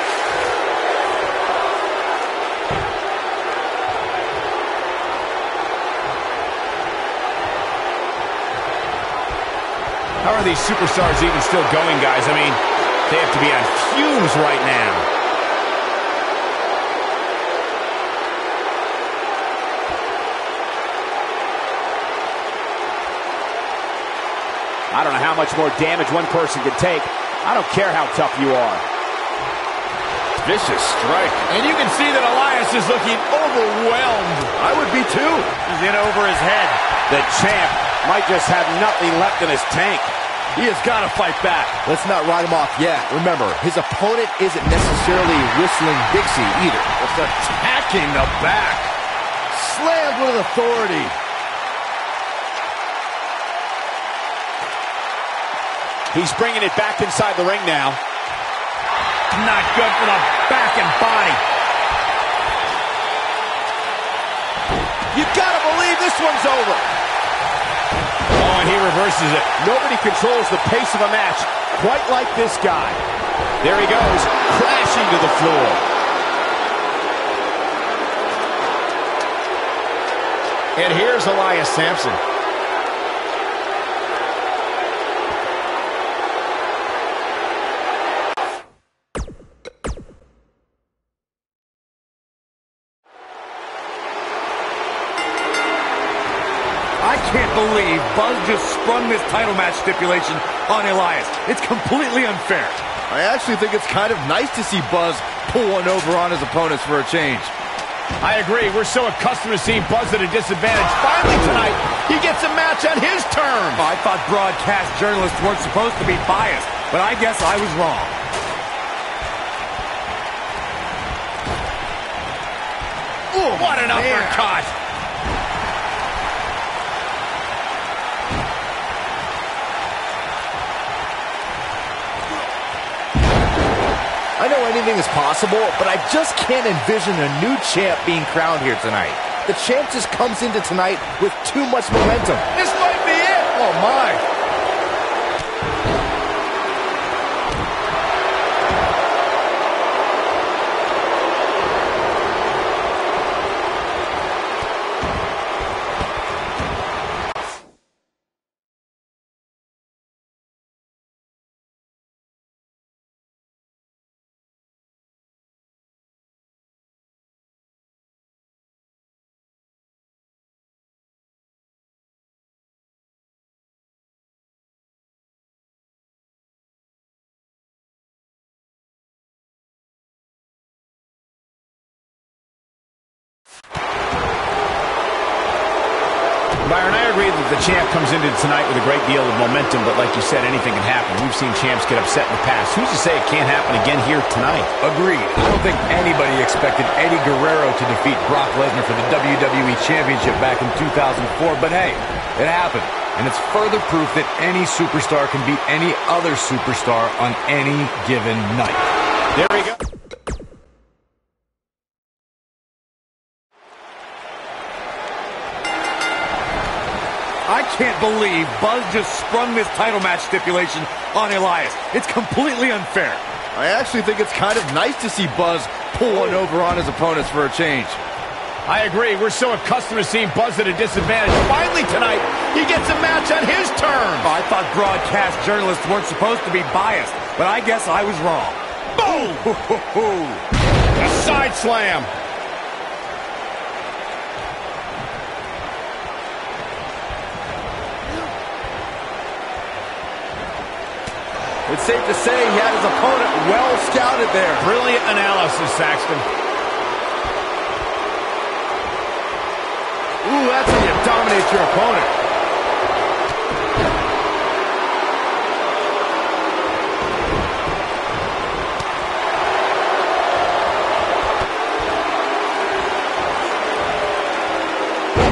How are these superstars even still going, guys? I mean, they have to be on fumes right now. I don't know how much more damage one person can take. I don't care how tough you are. Vicious strike. And you can see that Elias is looking overwhelmed. I would be too. He's in over his head. The champ might just have nothing left in his tank. He has got to fight back. Let's not write him off yet. Remember, his opponent isn't necessarily whistling Dixie either. Just attacking the back. Slammed with authority. He's bringing it back inside the ring now. Not good for the back and body. You gotta believe this one's over. Oh, and he reverses it. Nobody controls the pace of a match quite like this guy. There he goes, crashing to the floor. And here's Elias Sampson. I can't believe Buzz just sprung this title match stipulation on Elias. It's completely unfair. I actually think it's kind of nice to see Buzz pull one over on his opponents for a change. I agree. We're so accustomed to seeing Buzz at a disadvantage. Finally tonight, he gets a match on his terms. Oh, I thought broadcast journalists weren't supposed to be biased, but I guess I was wrong. Ooh, what an uppercut. I know anything is possible, but I just can't envision a new champ being crowned here tonight. The champ just comes into tonight with too much momentum. This might be it. Oh, my. Byron, I agree that the champ comes into tonight with a great deal of momentum, but like you said, anything can happen. We've seen champs get upset in the past. Who's to say it can't happen again here tonight? Agreed. I don't think anybody expected Eddie Guerrero to defeat Brock Lesnar for the WWE Championship back in 2004, but hey, it happened. And it's further proof that any superstar can beat any other superstar on any given night. There we go. I can't believe Buzz just sprung this title match stipulation on Elias. It's completely unfair. I actually think it's kind of nice to see Buzz pull one over on his opponents for a change. I agree. We're so accustomed to seeing Buzz at a disadvantage. Finally tonight, he gets a match on his terms. I thought broadcast journalists weren't supposed to be biased, but I guess I was wrong. Boom! A side slam. It's safe to say he had his opponent well scouted there. Brilliant analysis, Saxton. Ooh, that's how you dominate your opponent.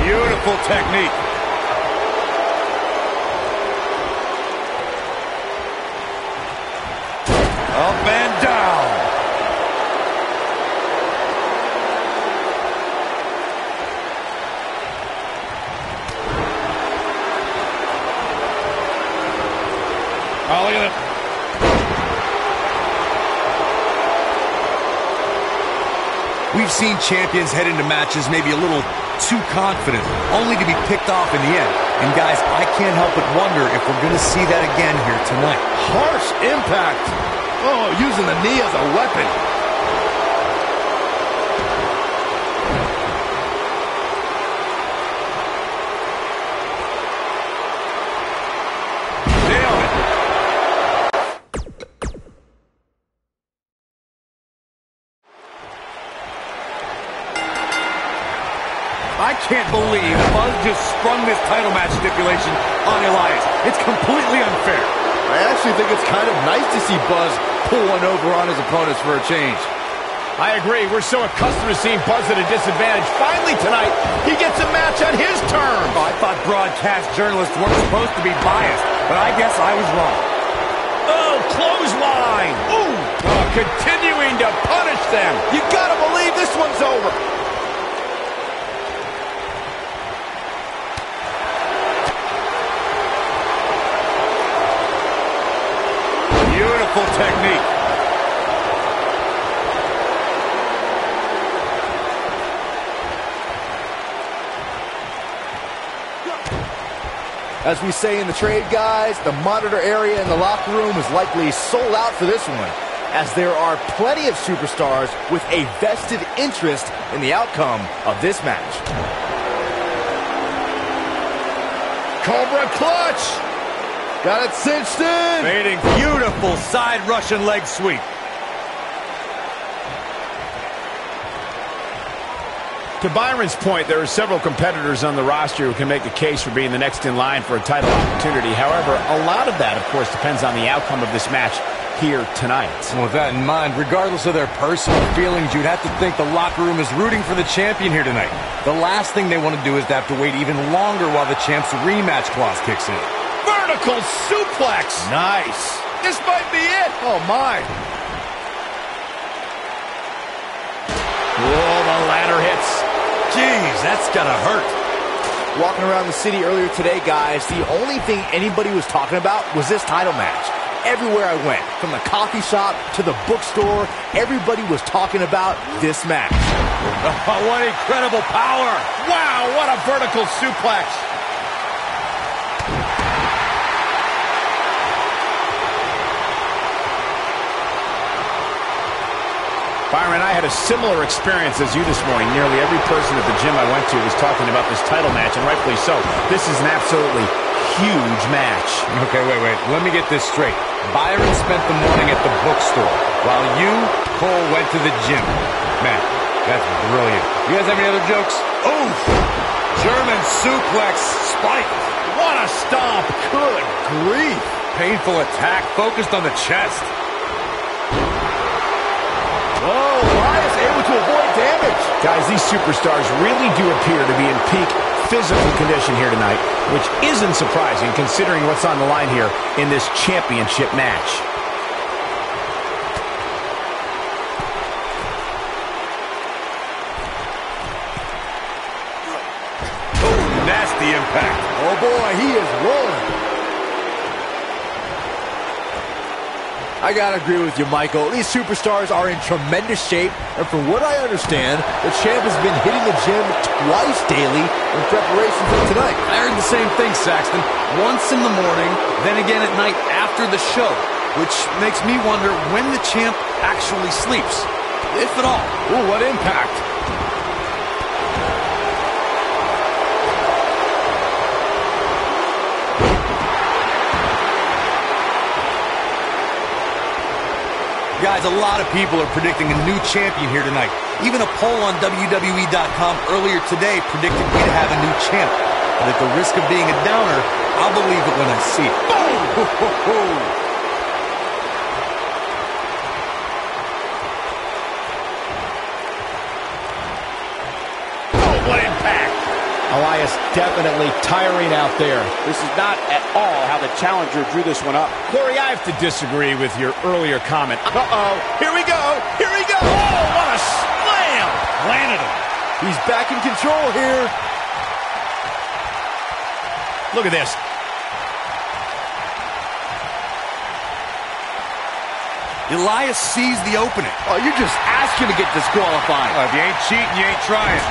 Beautiful technique. Up and down. Oh, look at it. We've seen champions head into matches maybe a little too confident, only to be picked off in the end. And guys, I can't help but wonder if we're going to see that again here tonight. Harsh impact. Oh, using the knee as a weapon. Nailed it. I can't believe Buzz just sprung this title match stipulation on Elias. It's completely unfair. I actually think it's kind of nice to see Buzz pull one over on his opponents for a change. I agree. We're so accustomed to seeing Buzz at a disadvantage. Finally tonight, he gets a match on his terms. I thought broadcast journalists weren't supposed to be biased, but I guess I was wrong. Oh, clothesline. Ooh. Oh, continuing to punish them. You gotta believe this one's over. Beautiful technique. As we say in the trade, guys, the monitor area in the locker room is likely sold out for this one, as there are plenty of superstars with a vested interest in the outcome of this match. Cobra clutch. Got it cinched in. Fading. Beautiful side Russian leg sweep. To Byron's point, there are several competitors on the roster who can make a case for being the next in line for a title opportunity. However, a lot of that, of course, depends on the outcome of this match here tonight. And with that in mind, regardless of their personal feelings, you'd have to think the locker room is rooting for the champion here tonight. The last thing they want to do is to have to wait even longer while the champ's rematch clause kicks in. Vertical suplex. Nice. This might be it. Oh, my. Oh, the ladder hits. Jeez, that's gotta hurt. Walking around the city earlier today, guys, the only thing anybody was talking about was this title match. Everywhere I went, from the coffee shop to the bookstore, everybody was talking about this match. Oh, what incredible power. Wow, what a vertical suplex. Byron, I had a similar experience as you this morning. Nearly every person at the gym I went to was talking about this title match, and rightfully so. This is an absolutely huge match. Okay, wait. Let me get this straight. Byron spent the morning at the bookstore, while you, Cole, went to the gym. Man, that's brilliant. You guys have any other jokes? Oof! German suplex spiked. What a stomp. Good grief. Painful attack focused on the chest. Oh, Elias able to avoid damage. Guys, these superstars really do appear to be in peak physical condition here tonight, which isn't surprising considering what's on the line here in this championship match. Oh, nasty impact. Oh boy, he is rolling. I gotta agree with you, Michael. These superstars are in tremendous shape, and from what I understand, the champ has been hitting the gym twice daily in preparation for tonight. I heard the same thing, Saxton. Once in the morning, then again at night after the show, which makes me wonder when the champ actually sleeps, if at all. Ooh, what impact. Guys, a lot of people are predicting a new champion here tonight. Even a poll on WWE.com earlier today predicted we'd have a new champ. But at the risk of being a downer, I'll believe it when I see it. Boom! Oh, what impact. Elias definitely tiring out there. This is not at all how the challenger drew this one up. Corey, I have to disagree with your earlier comment. Uh-oh, here we go, here we go. Oh, what a slam. Landed him. He's back in control here. Look at this. Elias sees the opening. Oh, you're just asking to get disqualified. If you ain't cheating, you ain't trying.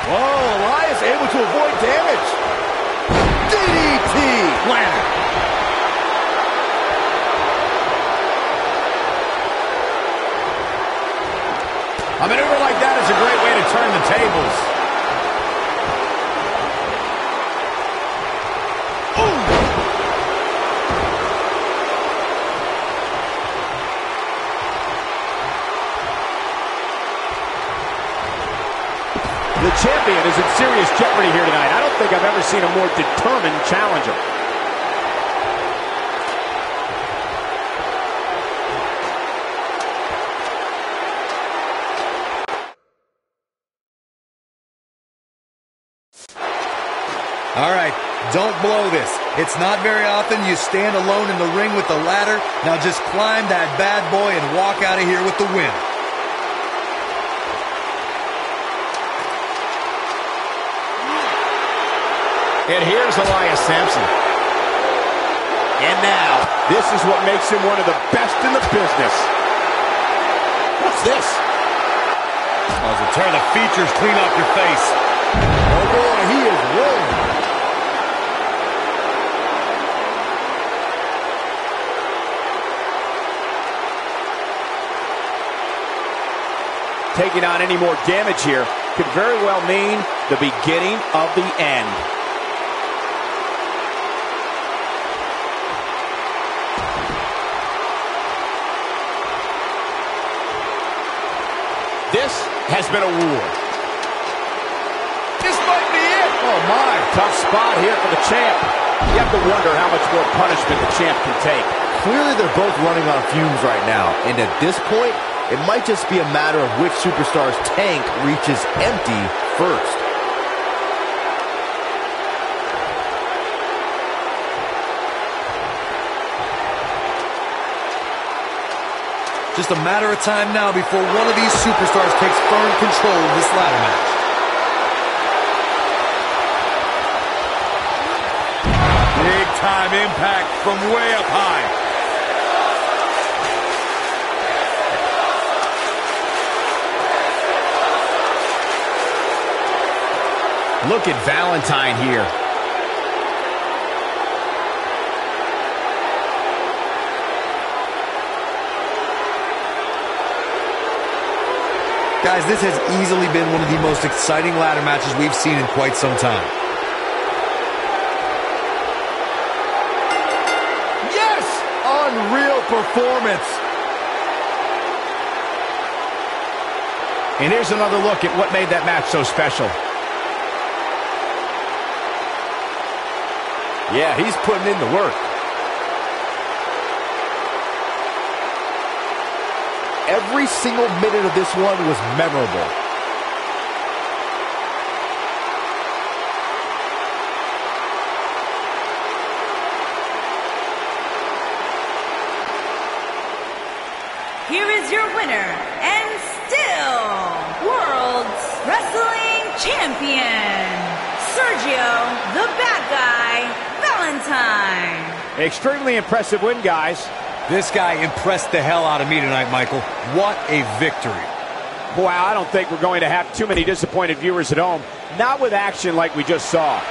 Whoa, Elias able to avoid damage. DDT! Landed. A maneuver like that is a great way to turn the tables. The champion is in serious jeopardy here tonight. I don't think I've ever seen a more determined challenger. All right, don't blow this. It's not very often you stand alone in the ring with the ladder. Now just climb that bad boy and walk out of here with the win. And here's Elias Sampson. And now, this is what makes him one of the best in the business. What's this? Oh, as a tear the features clean off your face. Oh boy, he is rolling. Taking on any more damage here could very well mean the beginning of the end. This has been a war. This might be it. Oh my, tough spot here for the champ. You have to wonder how much more punishment the champ can take. Clearly they're both running on fumes right now, and at this point, it might just be a matter of which superstar's tank reaches empty first. Just a matter of time now before one of these superstars takes firm control of this ladder match. Big time impact from way up high. Look at Valentine here. Guys, this has easily been one of the most exciting ladder matches we've seen in quite some time. Yes! Unreal performance. And here's another look at what made that match so special. Yeah, he's putting in the work. Every single minute of this one was memorable. Here is your winner, and still World's Wrestling Champion, Sergio the Bad Guy Valentine. Extremely impressive win, guys. This guy impressed the hell out of me tonight, Michael. What a victory. Wow, I don't think we're going to have too many disappointed viewers at home. Not with action like we just saw.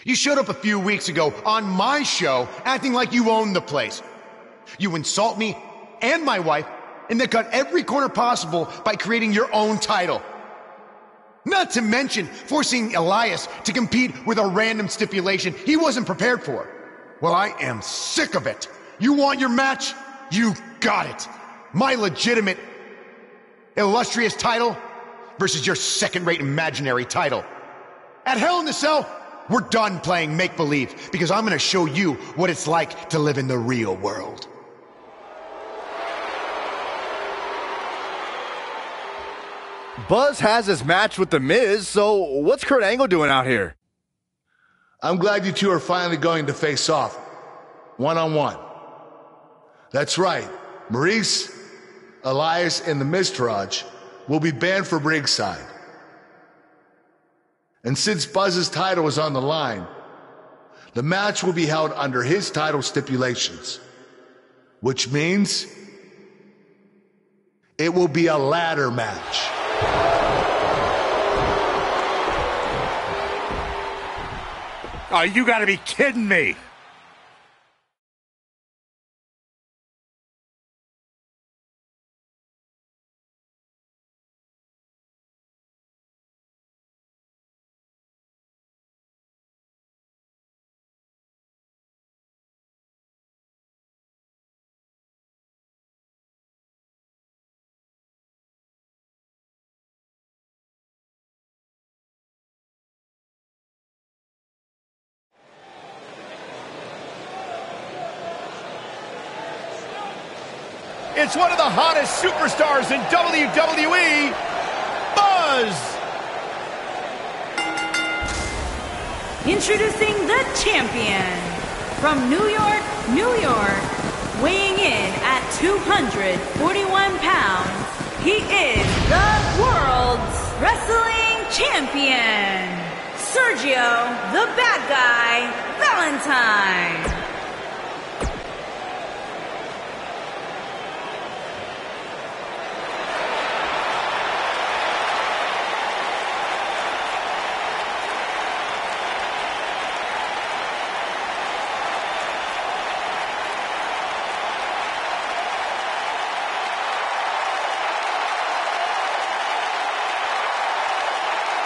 You showed up a few weeks ago on my show acting like you owned the place. You insult me and my wife and then cut every corner possible by creating your own title. Not to mention forcing Elias to compete with a random stipulation he wasn't prepared for. Well, I am sick of it. You want your match? You got it. My legitimate, illustrious title versus your second-rate imaginary title. At Hell in the Cell, we're done playing make-believe because I'm going to show you what it's like to live in the real world. Buzz has his match with The Miz, so what's Kurt Angle doing out here? I'm glad you two are finally going to face off, one-on-one. That's right, Maurice, Elias, and the Miztourage will be banned from ringside. And since Buzz's title is on the line, the match will be held under his title stipulations, which means it will be a ladder match. Oh, you gotta be kidding me. It's one of the hottest superstars in WWE, Buzz! Introducing the champion from New York, New York, weighing in at 241 pounds, he is the World's Wrestling Champion, Sergio the Bad Guy Valentine.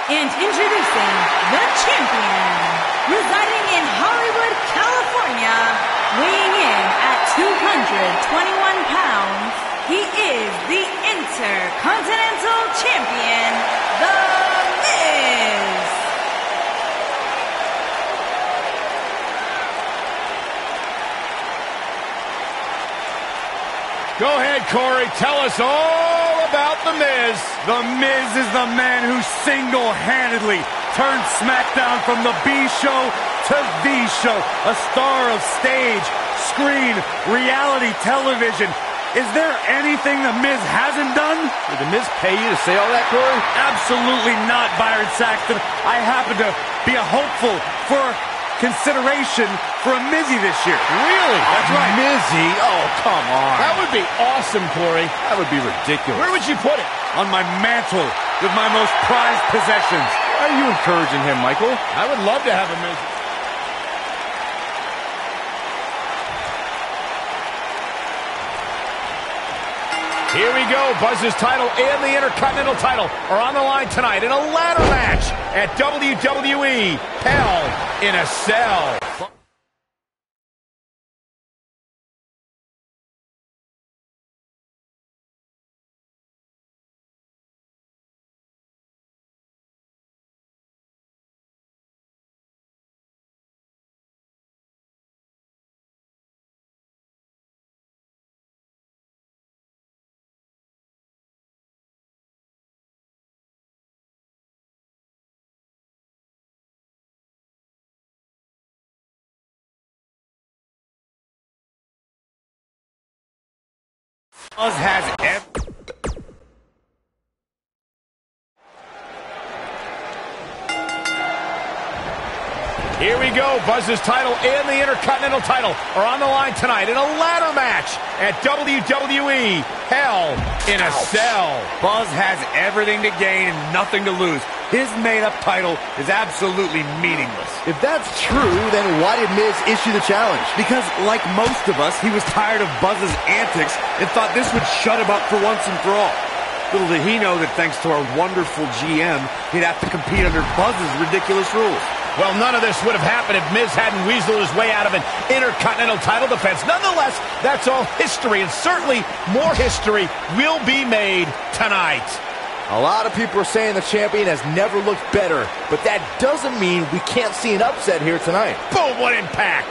And introducing the champion, residing in Hollywood, California, weighing in at 221 pounds, he is the Intercontinental Champion, The Miz. Go ahead, Corey. Tell us all about The Miz. The Miz is the man who single-handedly turned SmackDown from the B show to the show. A star of stage, screen, reality television. Is there anything The Miz hasn't done? Did The Miz pay you to say all that, Corey? Absolutely not, Byron Saxton. I happen to be a hopeful for consideration for a Mizzy this year. Really? That's right. Mizzy? Oh, come on. That would be awesome, Corey. That would be ridiculous. Where would you put it? On my mantle with my most prized possessions. Why are you encouraging him, Michael? I would love to have a Miz. Here we go. Buzz's title and the Intercontinental title are on the line tonight in a ladder match at WWE Hell in a Cell. Buzz has Here we go. Buzz's title and the Intercontinental title are on the line tonight in a ladder match at WWE Hell in a Cell. Buzz has everything to gain and nothing to lose. His made-up title is absolutely meaningless. If that's true, then why did Miz issue the challenge? Because, like most of us, he was tired of Buzz's antics and thought this would shut him up for once and for all. Little did he know that thanks to our wonderful GM, he'd have to compete under Buzz's ridiculous rules. Well, none of this would have happened if Miz hadn't weaseled his way out of an Intercontinental title defense. Nonetheless, that's all history, and certainly more history will be made tonight. A lot of people are saying the champion has never looked better, but that doesn't mean we can't see an upset here tonight. Boom, what impact!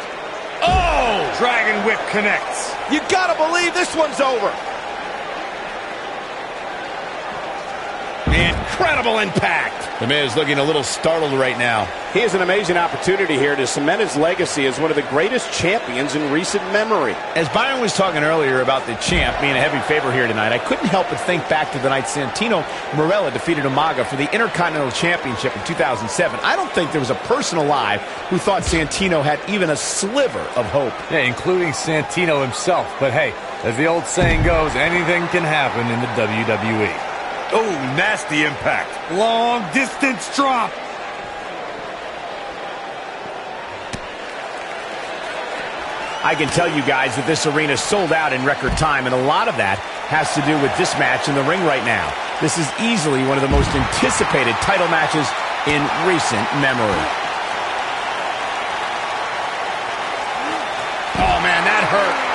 Oh! Dragon Whip connects. You gotta believe this one's over. Incredible impact. The Miz looking a little startled right now. He has an amazing opportunity here to cement his legacy as one of the greatest champions in recent memory. As Byron was talking earlier about the champ being a heavy favorite here tonight, I couldn't help but think back to the night Santino Marella defeated Umaga for the Intercontinental Championship in 2007. I don't think there was a person alive who thought Santino had even a sliver of hope. Yeah, including Santino himself. But hey, as the old saying goes, anything can happen in the WWE. Oh, nasty impact. Long distance drop. I can tell you guys that this arena sold out in record time, and a lot of that has to do with this match in the ring right now. This is easily one of the most anticipated title matches in recent memory. Oh, man, that hurt.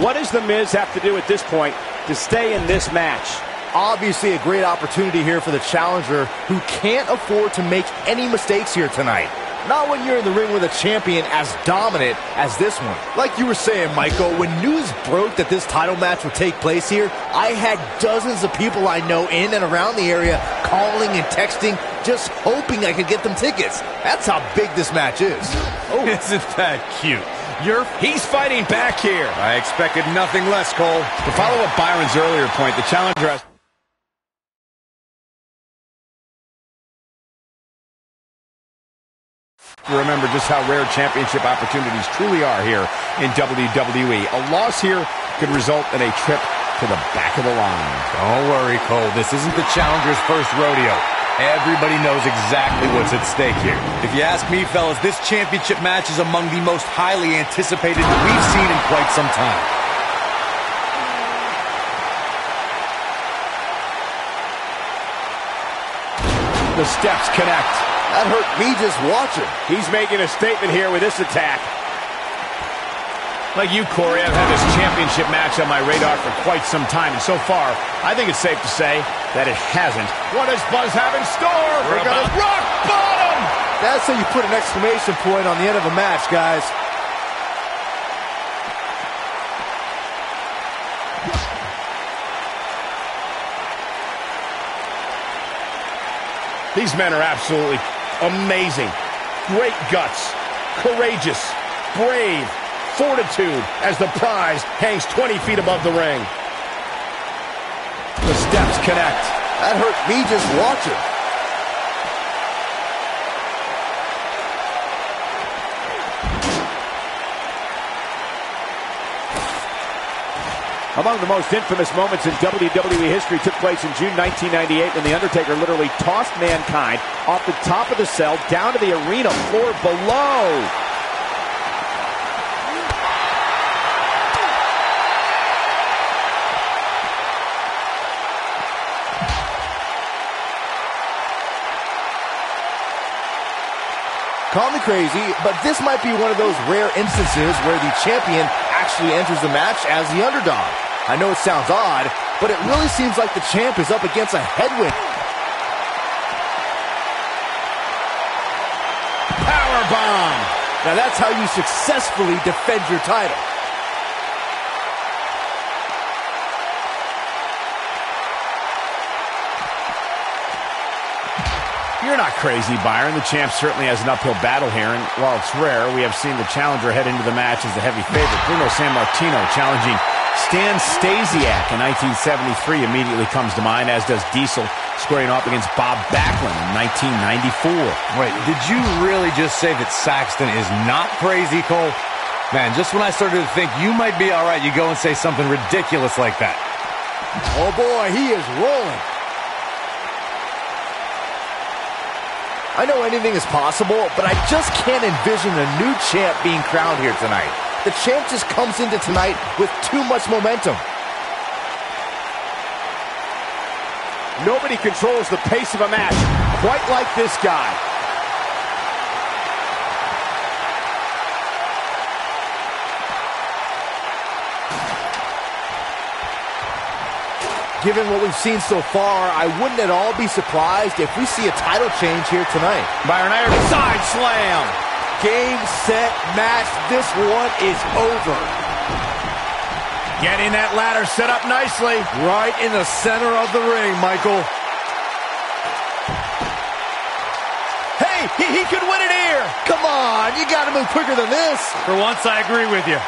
What does The Miz have to do at this point to stay in this match? Obviously a great opportunity here for the challenger who can't afford to make any mistakes here tonight. Not when you're in the ring with a champion as dominant as this one. Like you were saying, Michael, when news broke that this title match would take place here, I had dozens of people I know in and around the area calling and texting, just hoping I could get them tickets. That's how big this match is. Oh, isn't that cute? He's fighting back here. I expected nothing less, Cole. To follow up Byron's earlier point, the challenger has... remember just how rare championship opportunities truly are here in WWE. A loss here could result in a trip to the back of the line. Don't worry, Cole. This isn't the challenger's first rodeo. Everybody knows exactly what's at stake here. If you ask me, fellas, this championship match is among the most highly anticipated we've seen in quite some time. The steps connect. That hurt me just watching. He's making a statement here with this attack. Like you, Corey, I've had this championship match on my radar for quite some time, and so far, I think it's safe to say that it hasn't. What does Buzz have in store? We're gonna rock bottom! That's how you put an exclamation point on the end of a match, guys. These men are absolutely amazing. Great guts, courageous, brave, fortitude as the prize hangs 20 feet above the ring. The steps connect. That hurt me just watching. Among the most infamous moments in WWE history took place in June 1998 when The Undertaker literally tossed Mankind off the top of the cell down to the arena floor below. Call me crazy, but this might be one of those rare instances where the champion actually enters the match as the underdog. I know it sounds odd, but it really seems like the champ is up against a headwind. Powerbomb! Now that's how you successfully defend your title. You're not crazy, Byron. The champ certainly has an uphill battle here, and while it's rare, we have seen the challenger head into the match as the heavy favorite. Bruno Sammartino challenging Stan Stasiak in 1973 immediately comes to mind, as does Diesel squaring off against Bob Backlund in 1994. Wait, did you really just say that Saxton is not crazy, Cole? Man, just when I started to think you might be all right, you go and say something ridiculous like that. Oh boy, he is rolling. I know anything is possible, but I just can't envision a new champ being crowned here tonight. The champ just comes into tonight with too much momentum. Nobody controls the pace of a match quite like this guy. Given what we've seen so far, I wouldn't at all be surprised if we see a title change here tonight. Byron Iron side slam. Game, set, match. This one is over. Getting that ladder set up nicely. Right in the center of the ring, Michael. Hey, he could win it here. Come on, you got to move quicker than this. For once, I agree with you.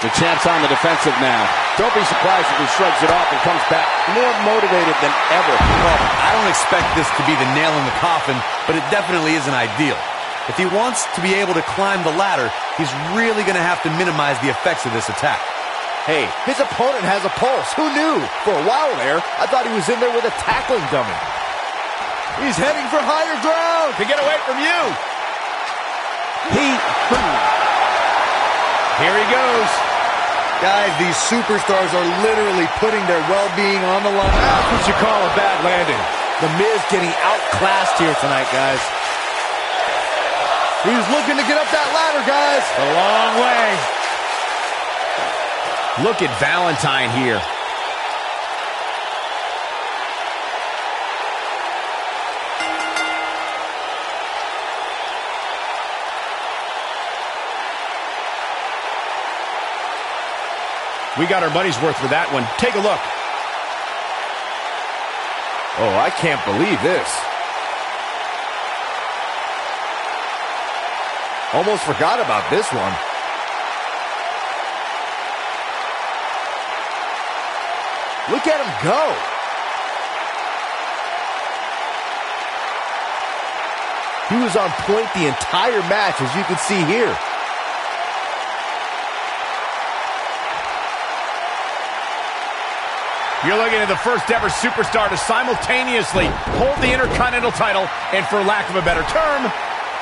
The champ's on the defensive now. Don't be surprised if he shrugs it off and comes back more motivated than ever. Well, I don't expect this to be the nail in the coffin, but it definitely isn't ideal. If he wants to be able to climb the ladder, he's really going to have to minimize the effects of this attack. Hey, his opponent has a pulse. Who knew? For a while there, I thought he was in there with a tackling dummy. He's heading for higher ground to get away from you. Here he goes. Guys, these superstars are literally putting their well-being on the line. That's what you call a bad landing. The Miz getting outclassed here tonight, guys. He's looking to get up that ladder, guys. A long way. Look at Valentine here. We got our money's worth for that one. Take a look. Oh, I can't believe this. Almost forgot about this one. Look at him go. He was on point the entire match, as you can see here. You're looking at the first ever superstar to simultaneously hold the Intercontinental title and, for lack of a better term,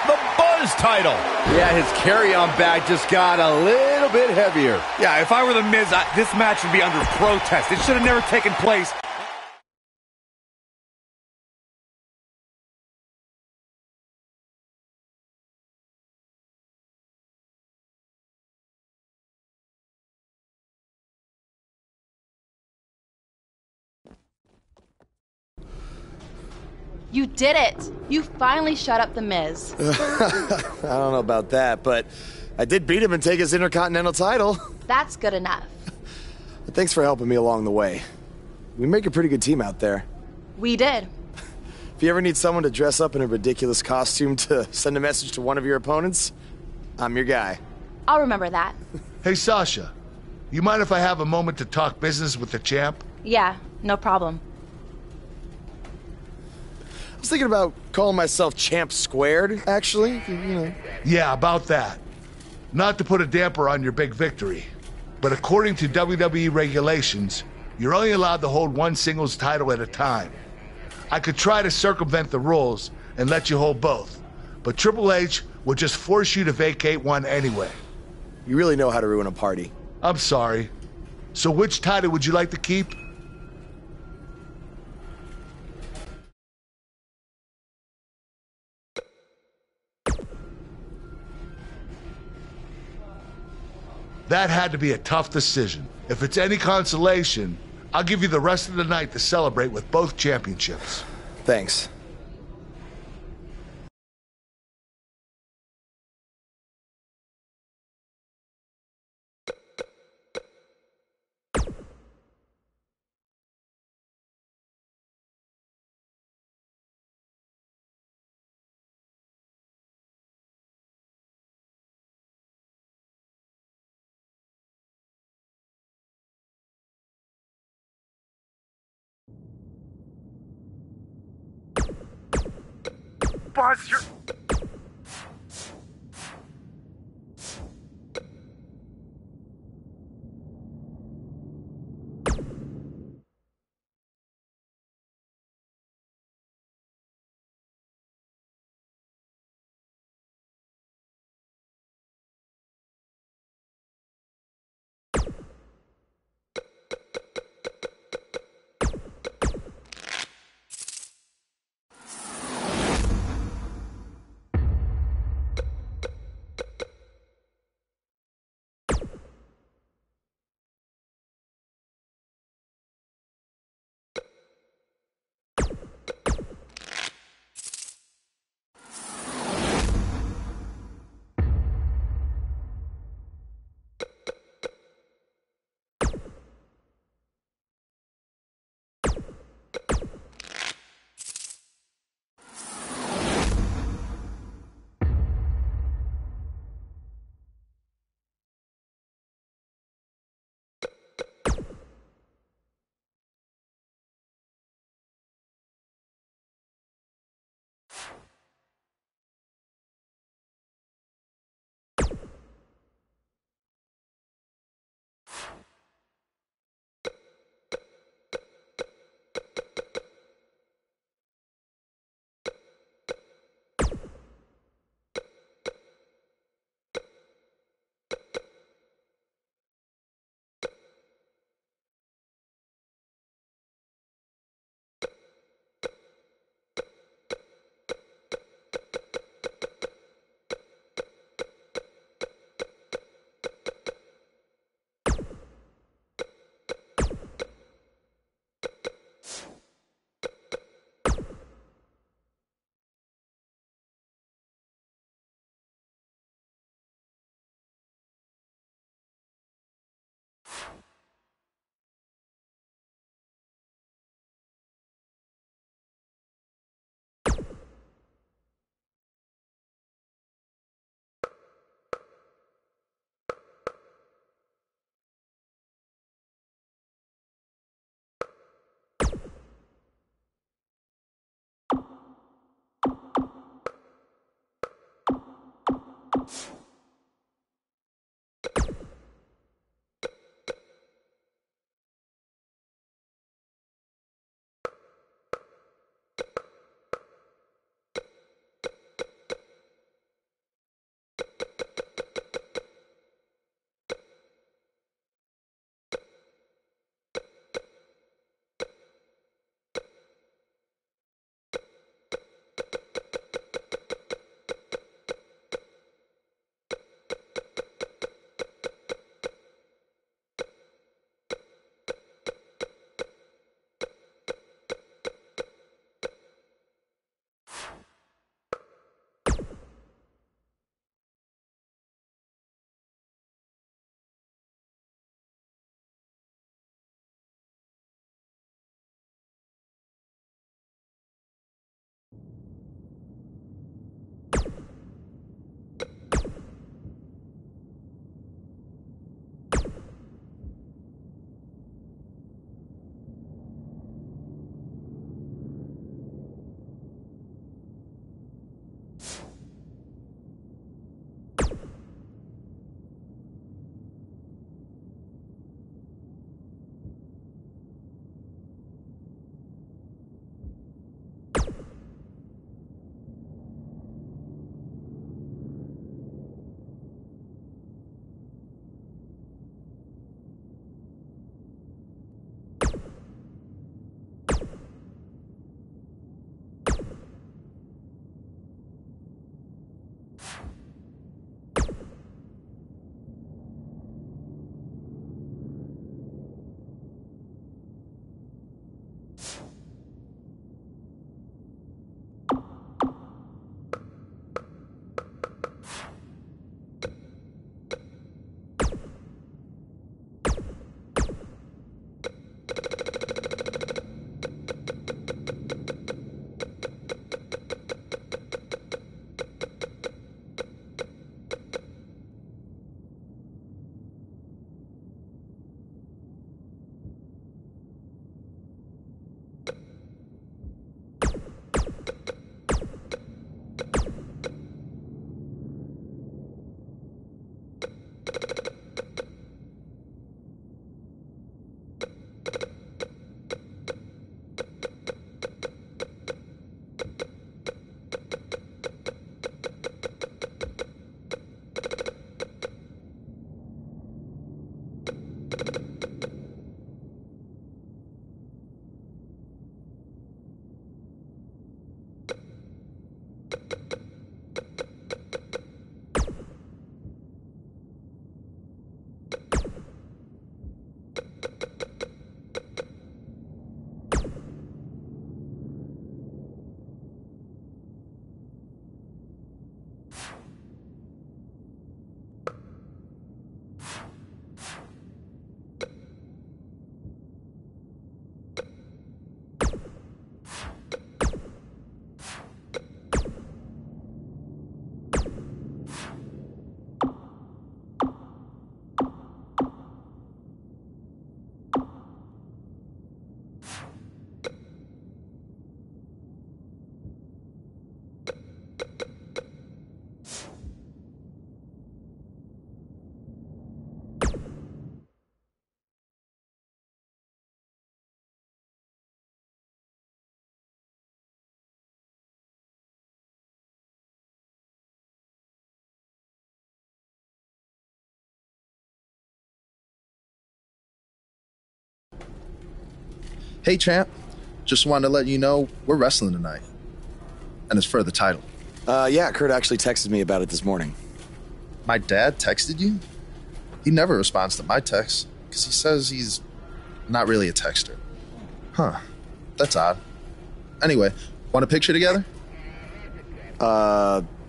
the Buzz title. Yeah, his carry-on bag just got a little bit heavier. Yeah, if I were The Miz, this match would be under protest. It should have never taken place. You did it! You finally shut up The Miz. I don't know about that, but I did beat him and take his Intercontinental title. That's good enough. But thanks for helping me along the way. We make a pretty good team out there. We did. If you ever need someone to dress up in a ridiculous costume to send a message to one of your opponents, I'm your guy. I'll remember that. Hey, Sasha, you mind if I have a moment to talk business with the champ? Yeah, no problem. I was thinking about calling myself Champ Squared, actually, you know. Yeah, about that. Not to put a damper on your big victory. but according to WWE regulations, you're only allowed to hold one singles title at a time. I could try to circumvent the rules and let you hold both, but Triple H would just force you to vacate one anyway. You really know how to ruin a party. I'm sorry. So which title would you like to keep? That had to be a tough decision. If it's any consolation, I'll give you the rest of the night to celebrate with both championships. Thanks. Buzz, you're... Hey, champ. Just wanted to let you know we're wrestling tonight. And it's for the title. Yeah, Kurt actually texted me about it this morning. My dad texted you? He never responds to my texts because he says he's not really a texter. Huh. That's odd. Anyway, want a picture together?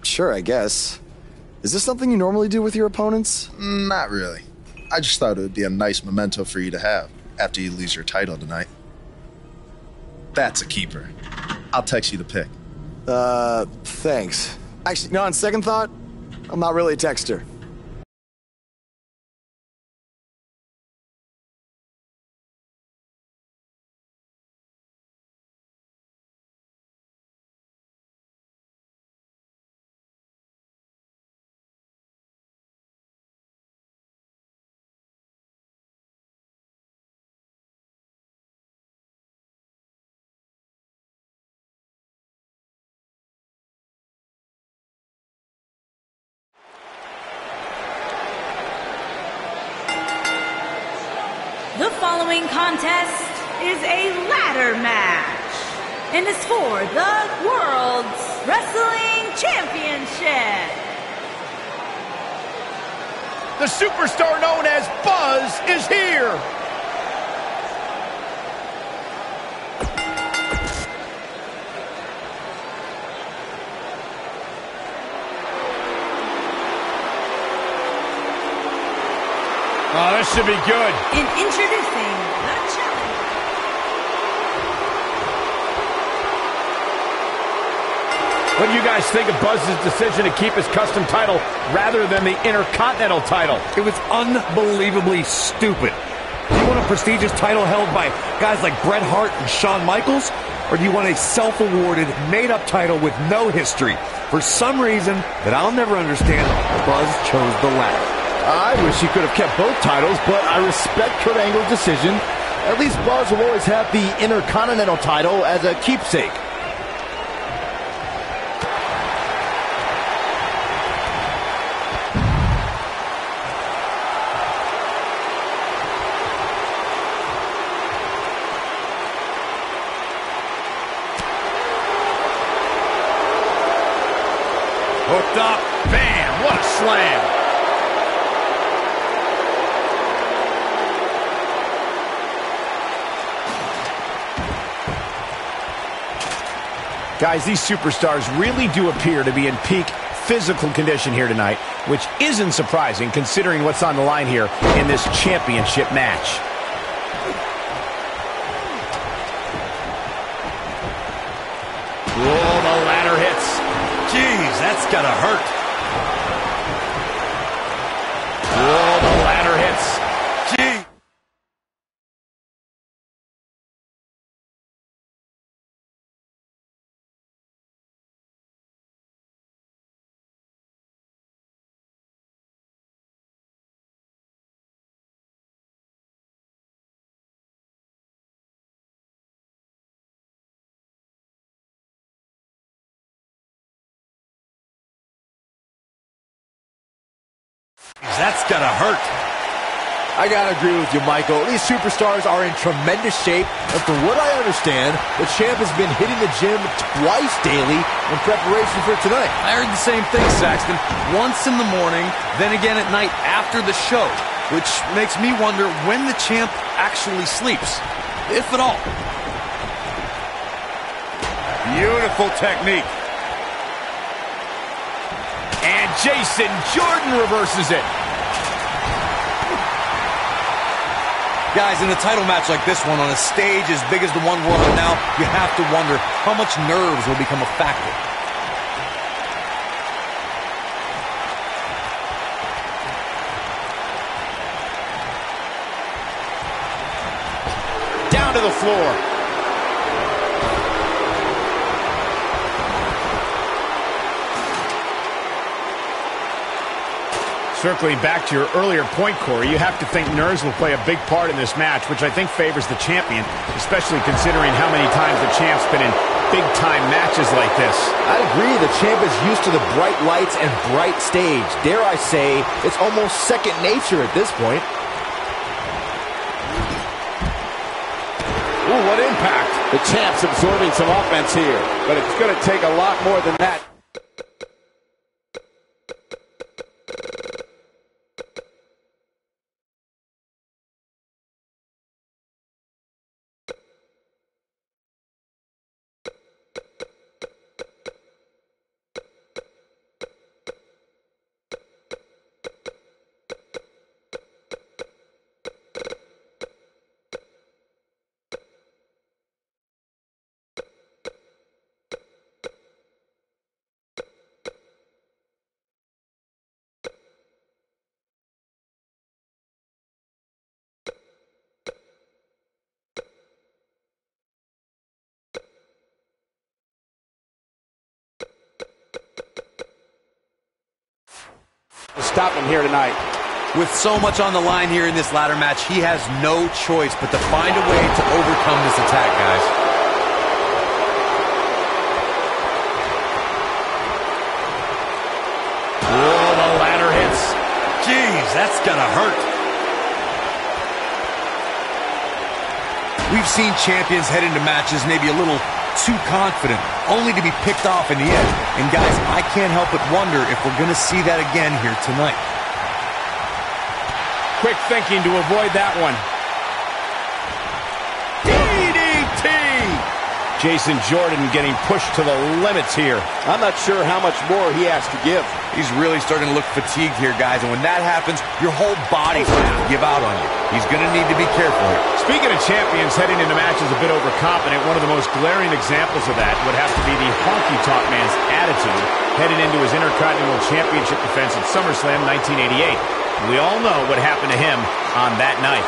Sure, I guess. Is this something you normally do with your opponents? Not really. I just thought it would be a nice memento for you to have after you lose your title tonight. That's a keeper. I'll text you the pic. Thanks. Actually, no, on second thought, I'm not really a texter. The following contest is a ladder match and is for the World's Wrestling Championship. The superstar known as Buzz is here. Oh, this should be good. And introducing the challenger. What do you guys think of Buzz's decision to keep his custom title rather than the Intercontinental title? It was unbelievably stupid. Do you want a prestigious title held by guys like Bret Hart and Shawn Michaels? Or do you want a self-awarded, made-up title with no history? For some reason that I'll never understand, Buzz chose the latter. I wish he could have kept both titles, but I respect Kurt Angle's decision. At least Buzz will always have the Intercontinental title as a keepsake. Hooked up. Bam! What a slam. Guys, these superstars really do appear to be in peak physical condition here tonight, which isn't surprising considering what's on the line here in this championship match. Oh, the ladder hits. Jeez, that's gotta hurt. Oh, the ladder hits. Gee. That's gotta hurt. I gotta agree with you, Michael. These superstars are in tremendous shape, and from what I understand, the champ has been hitting the gym twice daily in preparation for tonight. I heard the same thing, Saxton. Once in the morning, then again at night after the show, which makes me wonder when the champ actually sleeps, if at all. Beautiful technique. And Jason Jordan reverses it. Guys, in a title match like this one, on a stage as big as the one we're on now, you have to wonder how much nerves will become a factor. Down to the floor. Circling back to your earlier point, Corey, you have to think nerves will play a big part in this match, which I think favors the champion, especially considering how many times the champ's been in big-time matches like this. I'd agree. The champ is used to the bright lights and bright stage. Dare I say, it's almost second nature at this point. Ooh, what impact. The champ's absorbing some offense here, but it's going to take a lot more than that. Stop him here tonight. With so much on the line here in this ladder match, he has no choice but to find a way to overcome this attack, guys. Oh, the ladder hits. Jeez, that's gonna hurt. We've seen champions head into matches maybe a little too confident, only to be picked off in the end. And guys, I can't help but wonder if we're going to see that again here tonight. Quick thinking to avoid that one. DDT! Jason Jordan getting pushed to the limits here. I'm not sure how much more he has to give. He's really starting to look fatigued here, guys. And when that happens, your whole body starts to give out on you. He's going to need to be careful here. Speaking of champions heading into matches a bit overconfident, one of the most glaring examples of that would have to be the Honky Tonk Man's attitude heading into his Intercontinental Championship defense at SummerSlam 1988. We all know what happened to him on that night.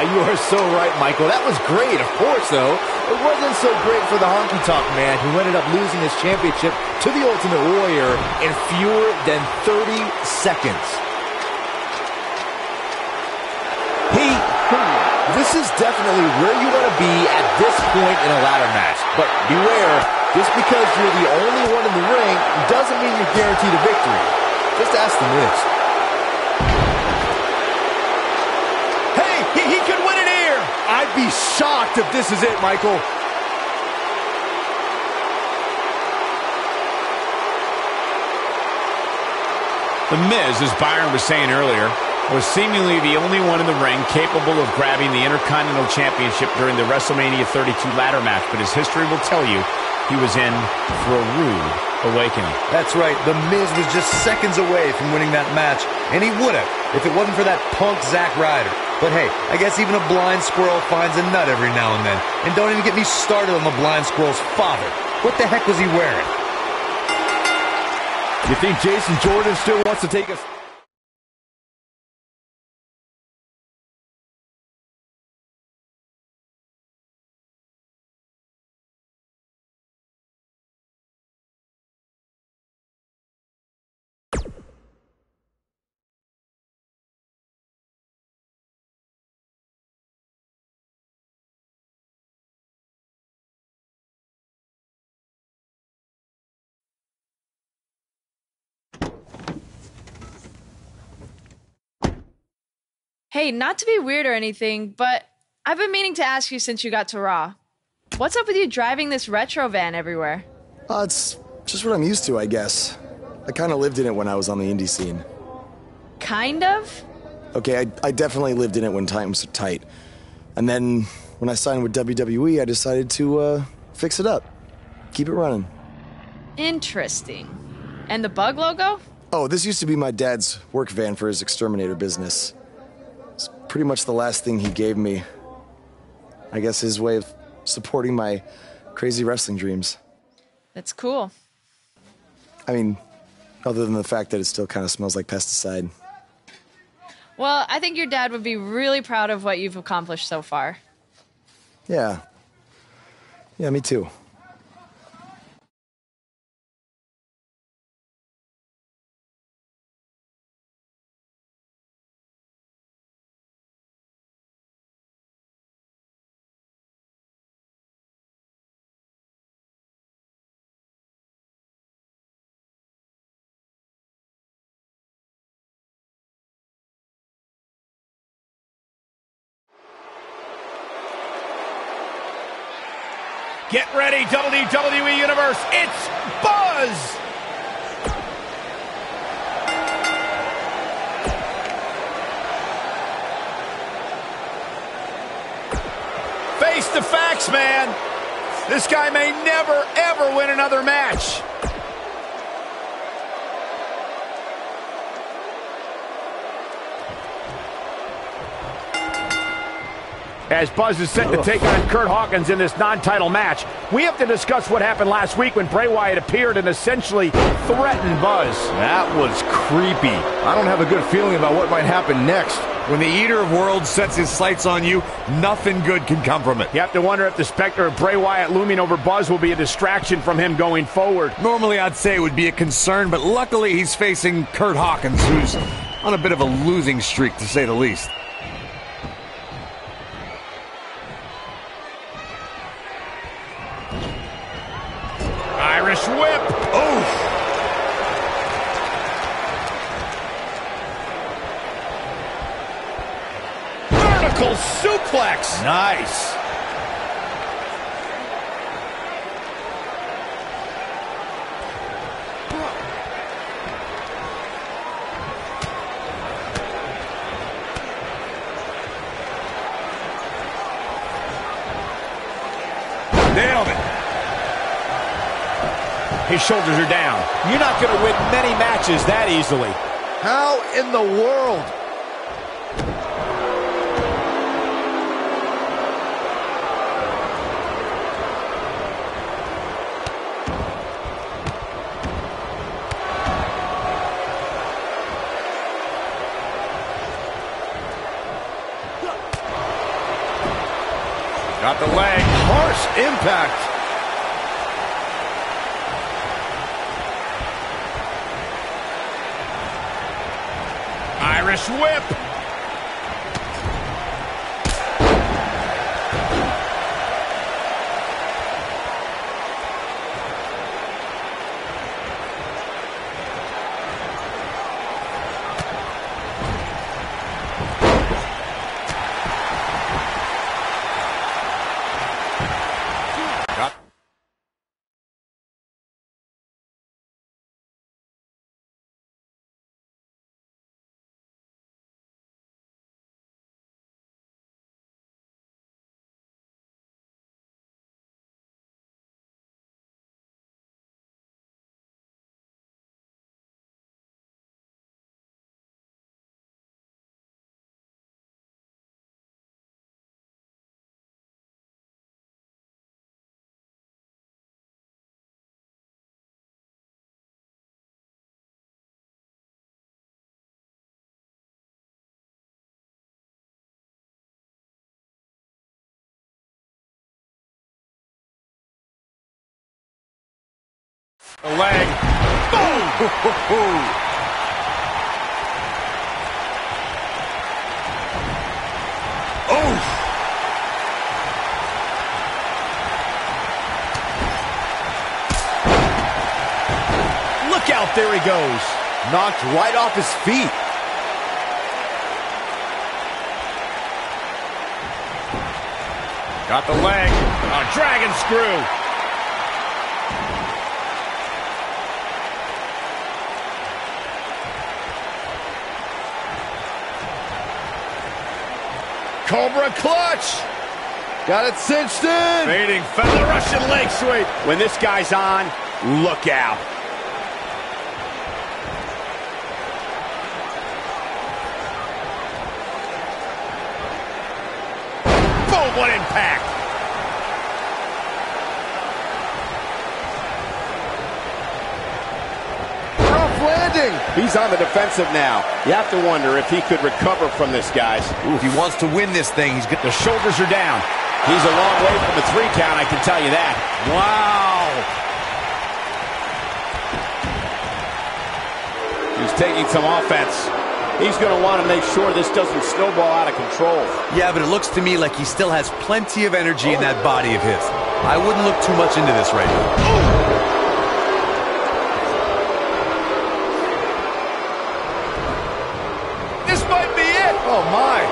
You are so right, Michael. That was great. Of course, though, it wasn't so great for the Honky Tonk Man, who ended up losing his championship to the Ultimate Warrior in fewer than 30 seconds. This is definitely where you want to be at this point in a ladder match. But beware, just because you're the only one in the ring doesn't mean you're guaranteed a victory. Just ask The Miz. Hey, he could win it here! I'd be shocked if this is it, Michael. The Miz, as Byron was saying earlier, was seemingly the only one in the ring capable of grabbing the Intercontinental Championship during the WrestleMania 32 ladder match, but his history will tell you he was in for a rude awakening. That's right. The Miz was just seconds away from winning that match, and he would have if it wasn't for that punk Zack Ryder. But hey, I guess even a blind squirrel finds a nut every now and then. And don't even get me started on the blind squirrel's father. What the heck was he wearing? You think Jason Jordan still wants to take us? Hey, not to be weird or anything, but I've been meaning to ask you since you got to Raw. What's up with you driving this retro van everywhere? It's just what I'm used to, I guess. I kind of lived in it when I was on the indie scene. Kind of? Okay, I definitely lived in it when times were tight. And then when I signed with WWE, I decided to fix it up. Keep it running. Interesting. And the bug logo? Oh, this used to be my dad's work van for his exterminator business. It's pretty much the last thing he gave me. I guess his way of supporting my crazy wrestling dreams. That's cool. I mean, other than the fact that it still kind of smells like pesticide. Well, I think your dad would be really proud of what you've accomplished so far. Yeah. Yeah, me too. Get ready, WWE Universe. It's Buzz. Face the facts, man. This guy may never, ever win another match. As Buzz is set to take on Curt Hawkins in this non-title match, we have to discuss what happened last week when Bray Wyatt appeared and essentially threatened Buzz. That was creepy. I don't have a good feeling about what might happen next. When the Eater of Worlds sets his sights on you, nothing good can come from it. You have to wonder if the specter of Bray Wyatt looming over Buzz will be a distraction from him going forward. Normally I'd say it would be a concern, but luckily he's facing Curt Hawkins, who's on a bit of a losing streak, to say the least. Irish whip. Oh. Vertical suplex. Nice. Nailed it. His shoulders are down. You're not going to win many matches that easily. How in the world? Got the leg. Harsh impact. Irish whip. The leg. Boom! Oh! Look out, there he goes. Knocked right off his feet. Got the leg. A dragon screw. Cobra clutch. Got it cinched in. Fading feather Russian leg sweep. When this guy's on, look out. Boom, what impact. Rough landing. He's on the defensive now. You have to wonder if he could recover from this, guys. If he wants to win this thing, he's got the shoulders are down. He's a long way from a 3 count, I can tell you that. Wow. He's taking some offense. He's going to want to make sure this doesn't snowball out of control. Yeah, but it looks to me like he still has plenty of energy in that body of his. I wouldn't look too much into this right now. This might be it. Oh, my.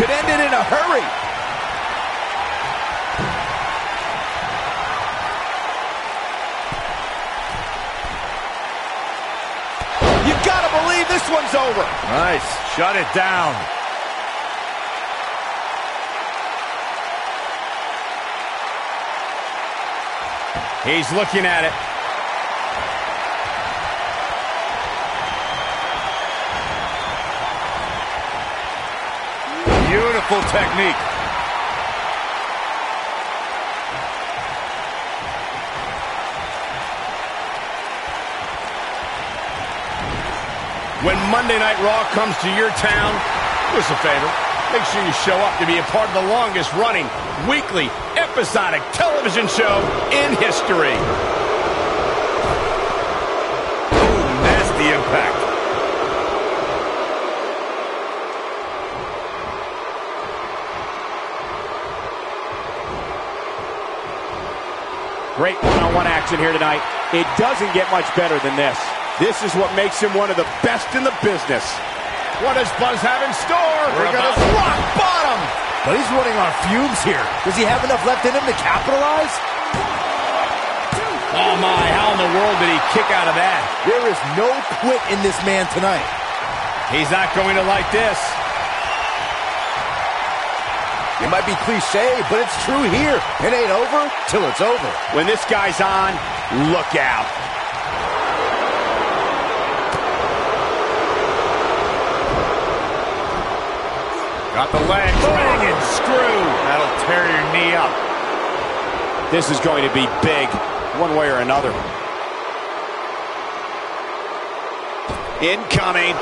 It ended in a hurry. You gotta believe this one's over. Nice. Shut it down. He's looking at it. Beautiful technique. When Monday Night Raw comes to your town, do us a favor. Make sure you show up to be a part of the longest running weekly episodic television show in history. Ooh, nasty impact. Great one-on-one action here tonight. It doesn't get much better than this. This is what makes him one of the best in the business. What does Buzz have in store? We're gonna rock bottom. But he's running on fumes here. Does he have enough left in him to capitalize? Oh my, how in the world did he kick out of that? There is no quit in this man tonight. He's not going to like this. It might be cliche, but it's true here. It ain't over till it's over. When this guy's on, look out. Got the leg. Banging screw. That'll tear your knee up. This is going to be big, one way or another. Incoming.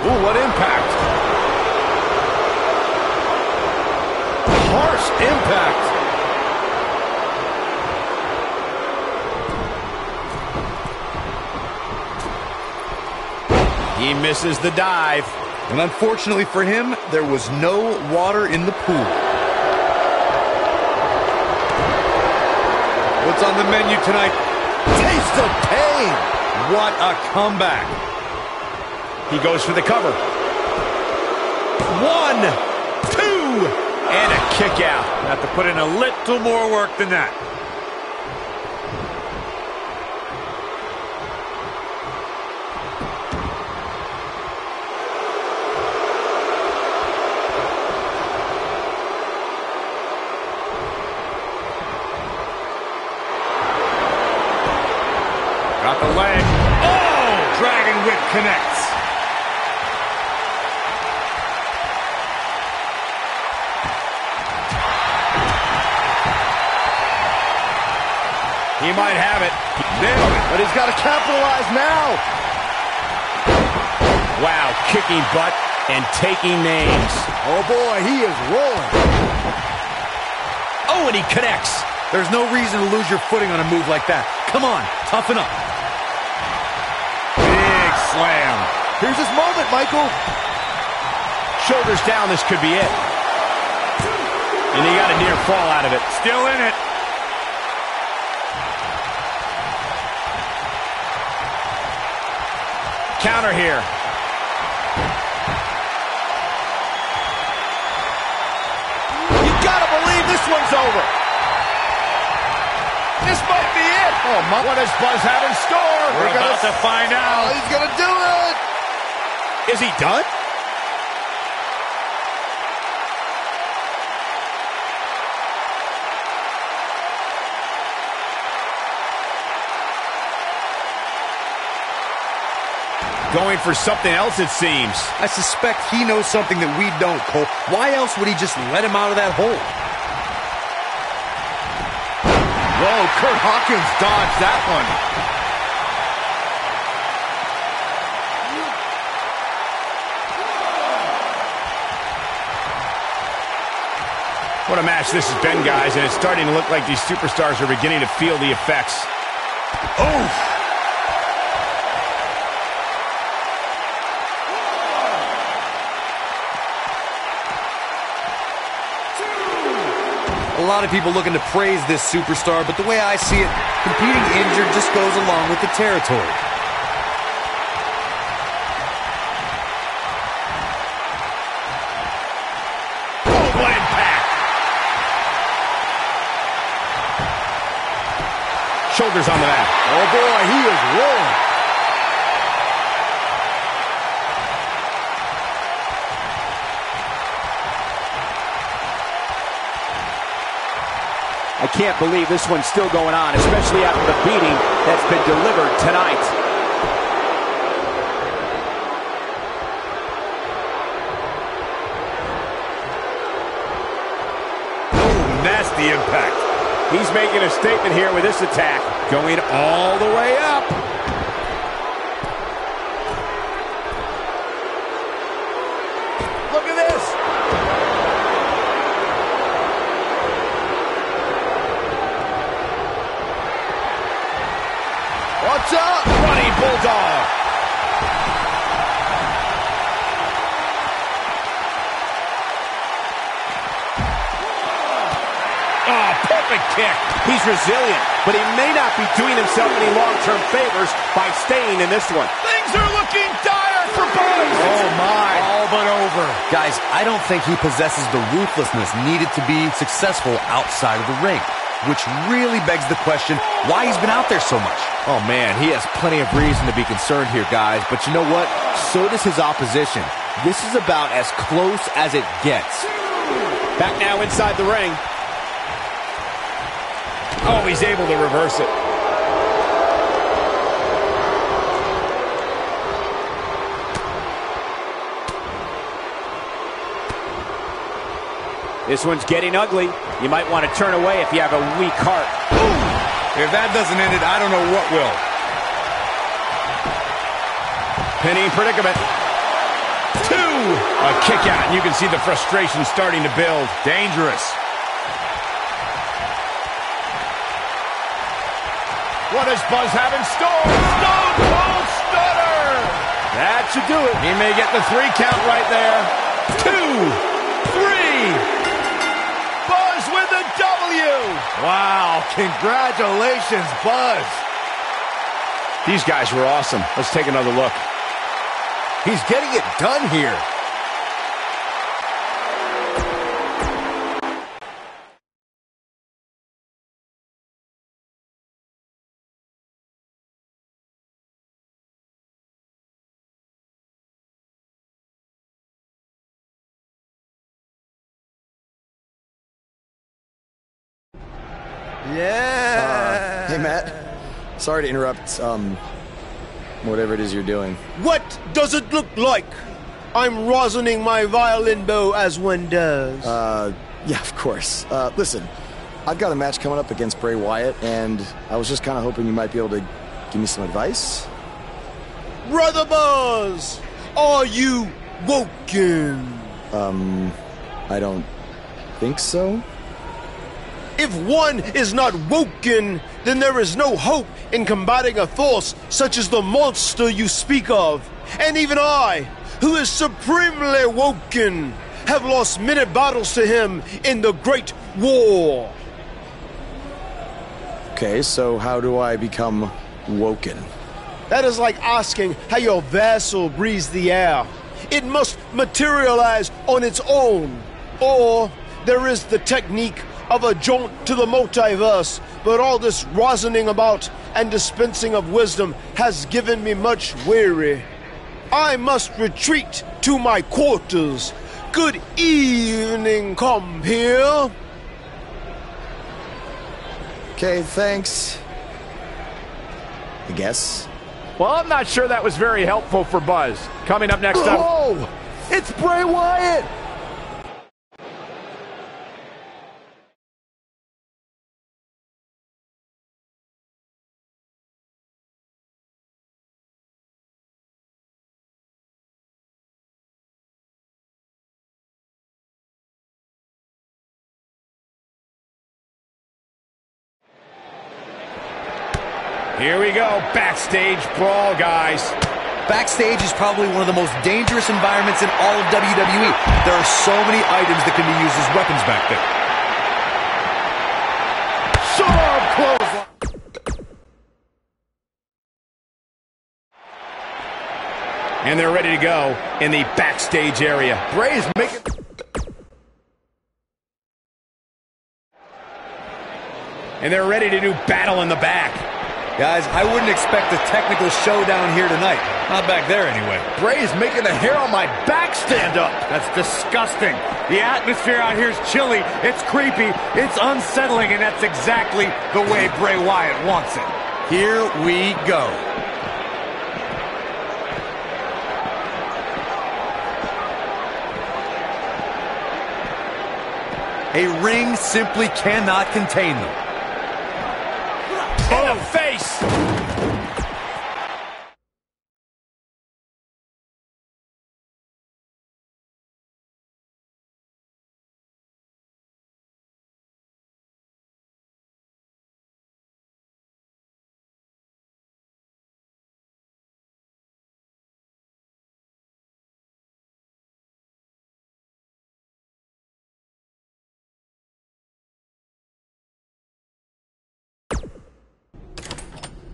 Ooh, what impact. Harsh impact. He misses the dive. And unfortunately for him, there was no water in the pool. What's on the menu tonight? Taste of pain. What a comeback. He goes for the cover. 1, 2, and a kick out. Have to put in a little more work than that. Got the leg. Oh! Dragon Whip connects. He might have it. Nailed it. But he's got to capitalize now. Wow, kicking butt and taking names. Oh boy, he is rolling. Oh, and he connects. There's no reason to lose your footing on a move like that. Come on, toughen up. Big slam. Here's his moment, Michael. Shoulders down, this could be it. And he got a near fall out of it. Still in it. Counter here. You gotta believe this one's over. This might be it. Oh, what does Buzz have in store? We're about to find out. Oh, he's gonna do it. Is he done? Going for something else, it seems. I suspect he knows something that we don't, Cole. Why else would he just let him out of that hole? Whoa, Kurt Hawkins dodged that one. What a match this has been, guys, and it's starting to look like these superstars are beginning to feel the effects. Oh! A lot of people looking to praise this superstar, but the way I see it, competing injured just goes along with the territory. Shoulders on the mat. Oh boy, he is rolling. I can't believe this one's still going on, especially after the beating that's been delivered tonight. Nasty impact. He's making a statement here with this attack. Going all the way up. Look at this. What's up? Running Bulldog. Oh, perfect kick. He's resilient, but he may not be doing himself any long-term favors by staying in this one. Things are looking dire for Buzz. Oh, my. All but over. Guys, I don't think he possesses the ruthlessness needed to be successful outside of the ring, which really begs the question why he's been out there so much. Oh, man, he has plenty of reason to be concerned here, guys. But you know what? So does his opposition. This is about as close as it gets. Back now inside the ring. Oh, he's able to reverse it. This one's getting ugly. You might want to turn away if you have a weak heart. If that doesn't end it, I don't know what will. Pinning predicament. 2. A kick out, and you can see the frustration starting to build. Dangerous. What does Buzz have in store? Stone Cold Stunner! That should do it. He may get the 3 count right there. 2, 3. Buzz with the W! Wow, congratulations, Buzz. These guys were awesome. Let's take another look. He's getting it done here. Yeah. Hey, Matt. Sorry to interrupt, whatever it is you're doing. What does it look like? I'm rosining my violin bow as one does. Yeah, of course. Listen, I've got a match coming up against Bray Wyatt, and I was just kind of hoping you might be able to give me some advice. Brother Buzz, are you woken? I don't think so. If one is not woken, then there is no hope in combating a force such as the monster you speak of. And even I, who is supremely woken, have lost many battles to him in the Great War. Okay, so how do I become woken? That is like asking how your vessel breathes the air. It must materialize on its own. Or there is the technique of a jaunt to the multiverse, but all this rosining about and dispensing of wisdom has given me much weary. I must retreat to my quarters. Good evening, compeer. Okay, thanks. I guess. Well, I'm not sure that was very helpful for Buzz. Coming up next up... Oh! It's Bray Wyatt! Here we go, backstage brawl, guys. Backstage is probably one of the most dangerous environments in all of WWE. There are so many items that can be used as weapons back there. Sharp close. And they're ready to go in the backstage area. Bray is making... and they're ready to do battle in the back. Guys, I wouldn't expect a technical showdown here tonight. Not back there, anyway. Bray's making the hair on my back stand up. That's disgusting. The atmosphere out here is chilly, it's creepy, it's unsettling, and that's exactly the way Bray Wyatt wants it. Here we go. A ring simply cannot contain them. In the face!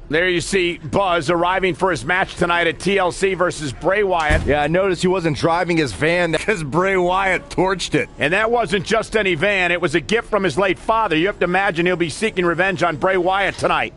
There you see Buzz arriving for his match tonight at TLC versus Bray Wyatt. Yeah, I noticed he wasn't driving his van because Bray Wyatt torched it. And that wasn't just any van. It was a gift from his late father. You have to imagine he'll be seeking revenge on Bray Wyatt tonight.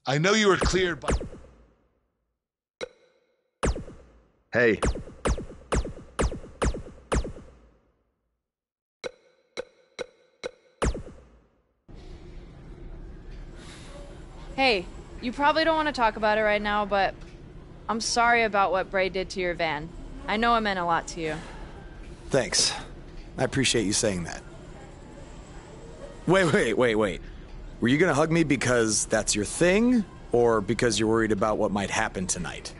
I know you were cleared by... Hey. Hey, you probably don't want to talk about it right now, but I'm sorry about what Bray did to your van. I know it meant a lot to you. Thanks. I appreciate you saying that. Wait. Were you gonna hug me because that's your thing? Or because you're worried about what might happen tonight?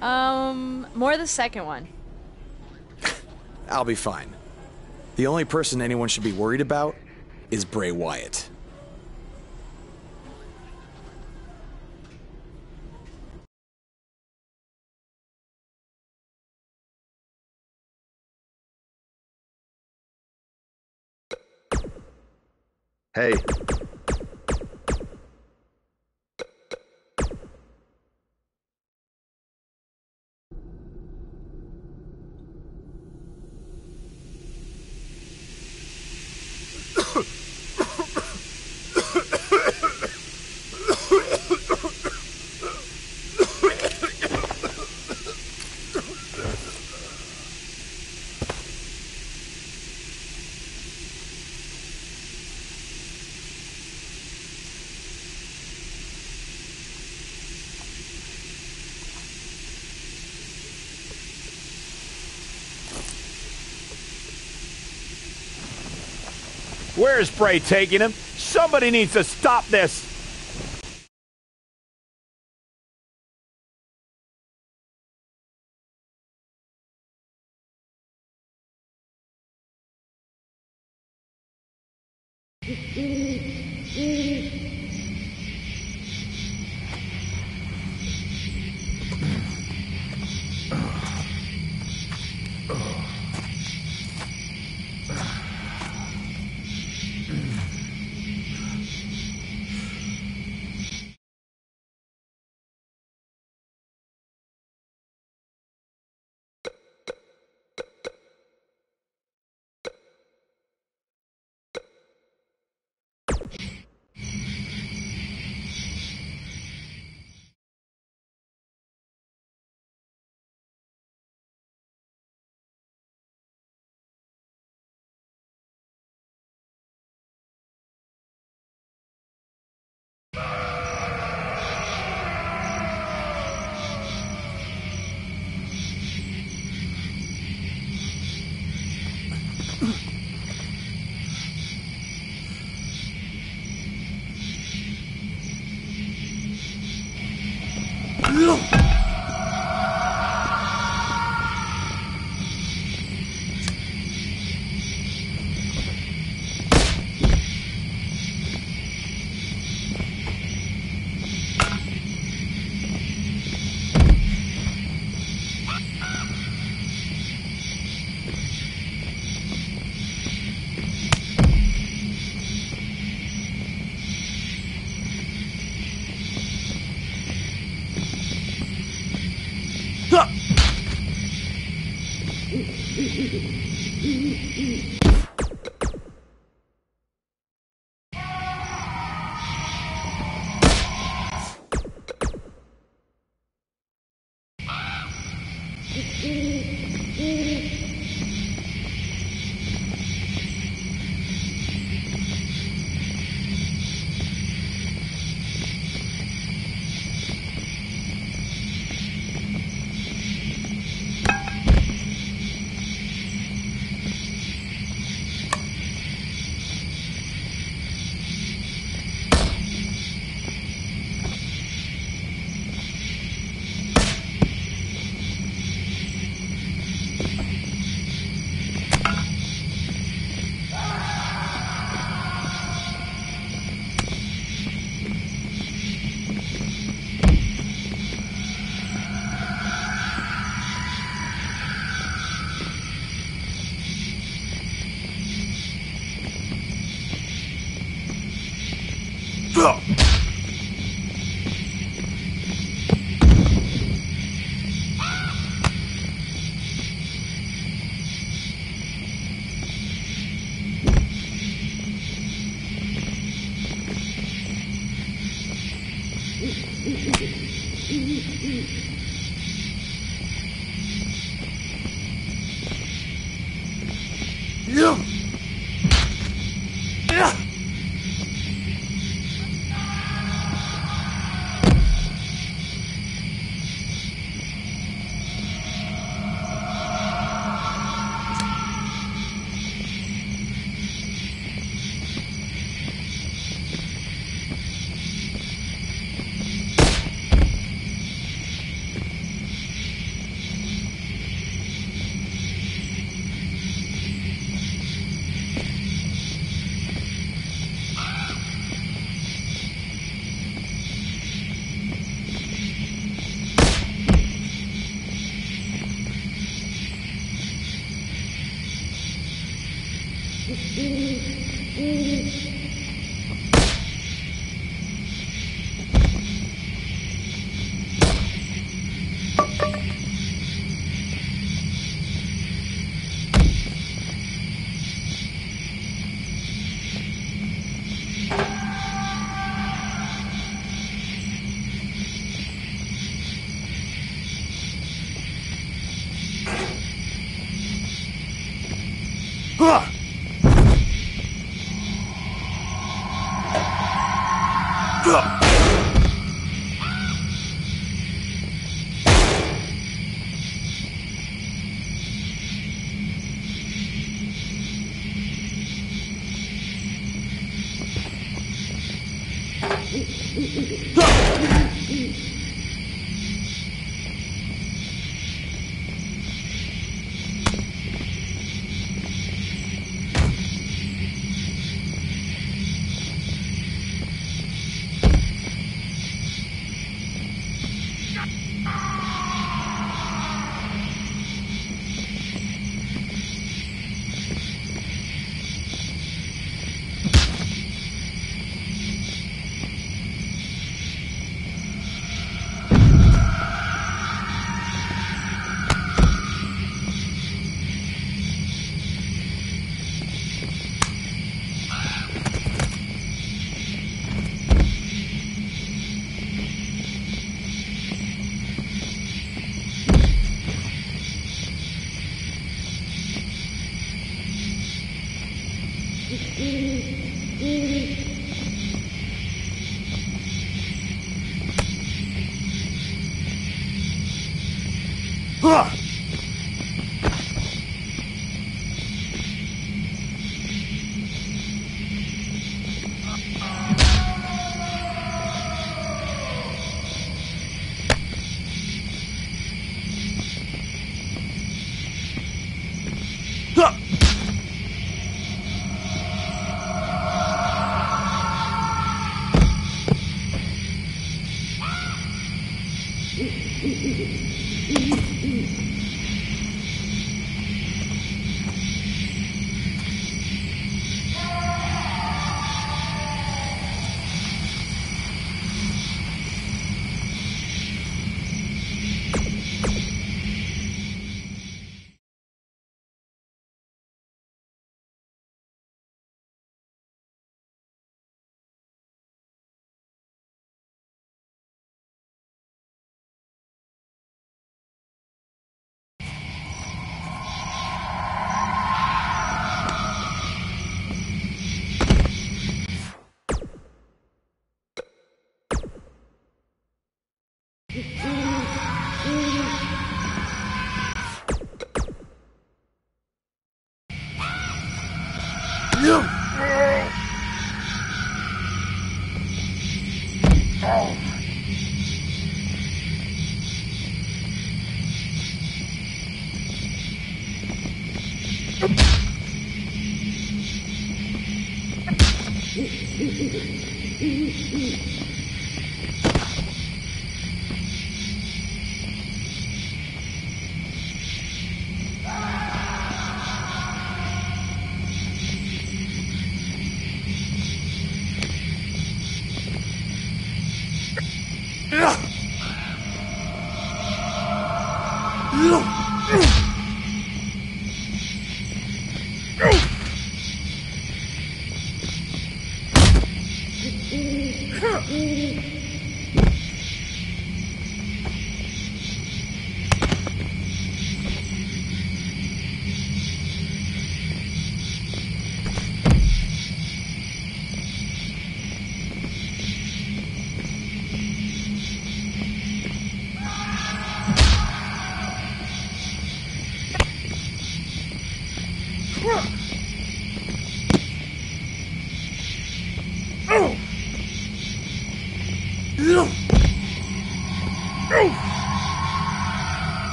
More the second one. I'll be fine. The only person anyone should be worried about is Bray Wyatt. Hey. Where is Bray taking him? Somebody needs to stop this.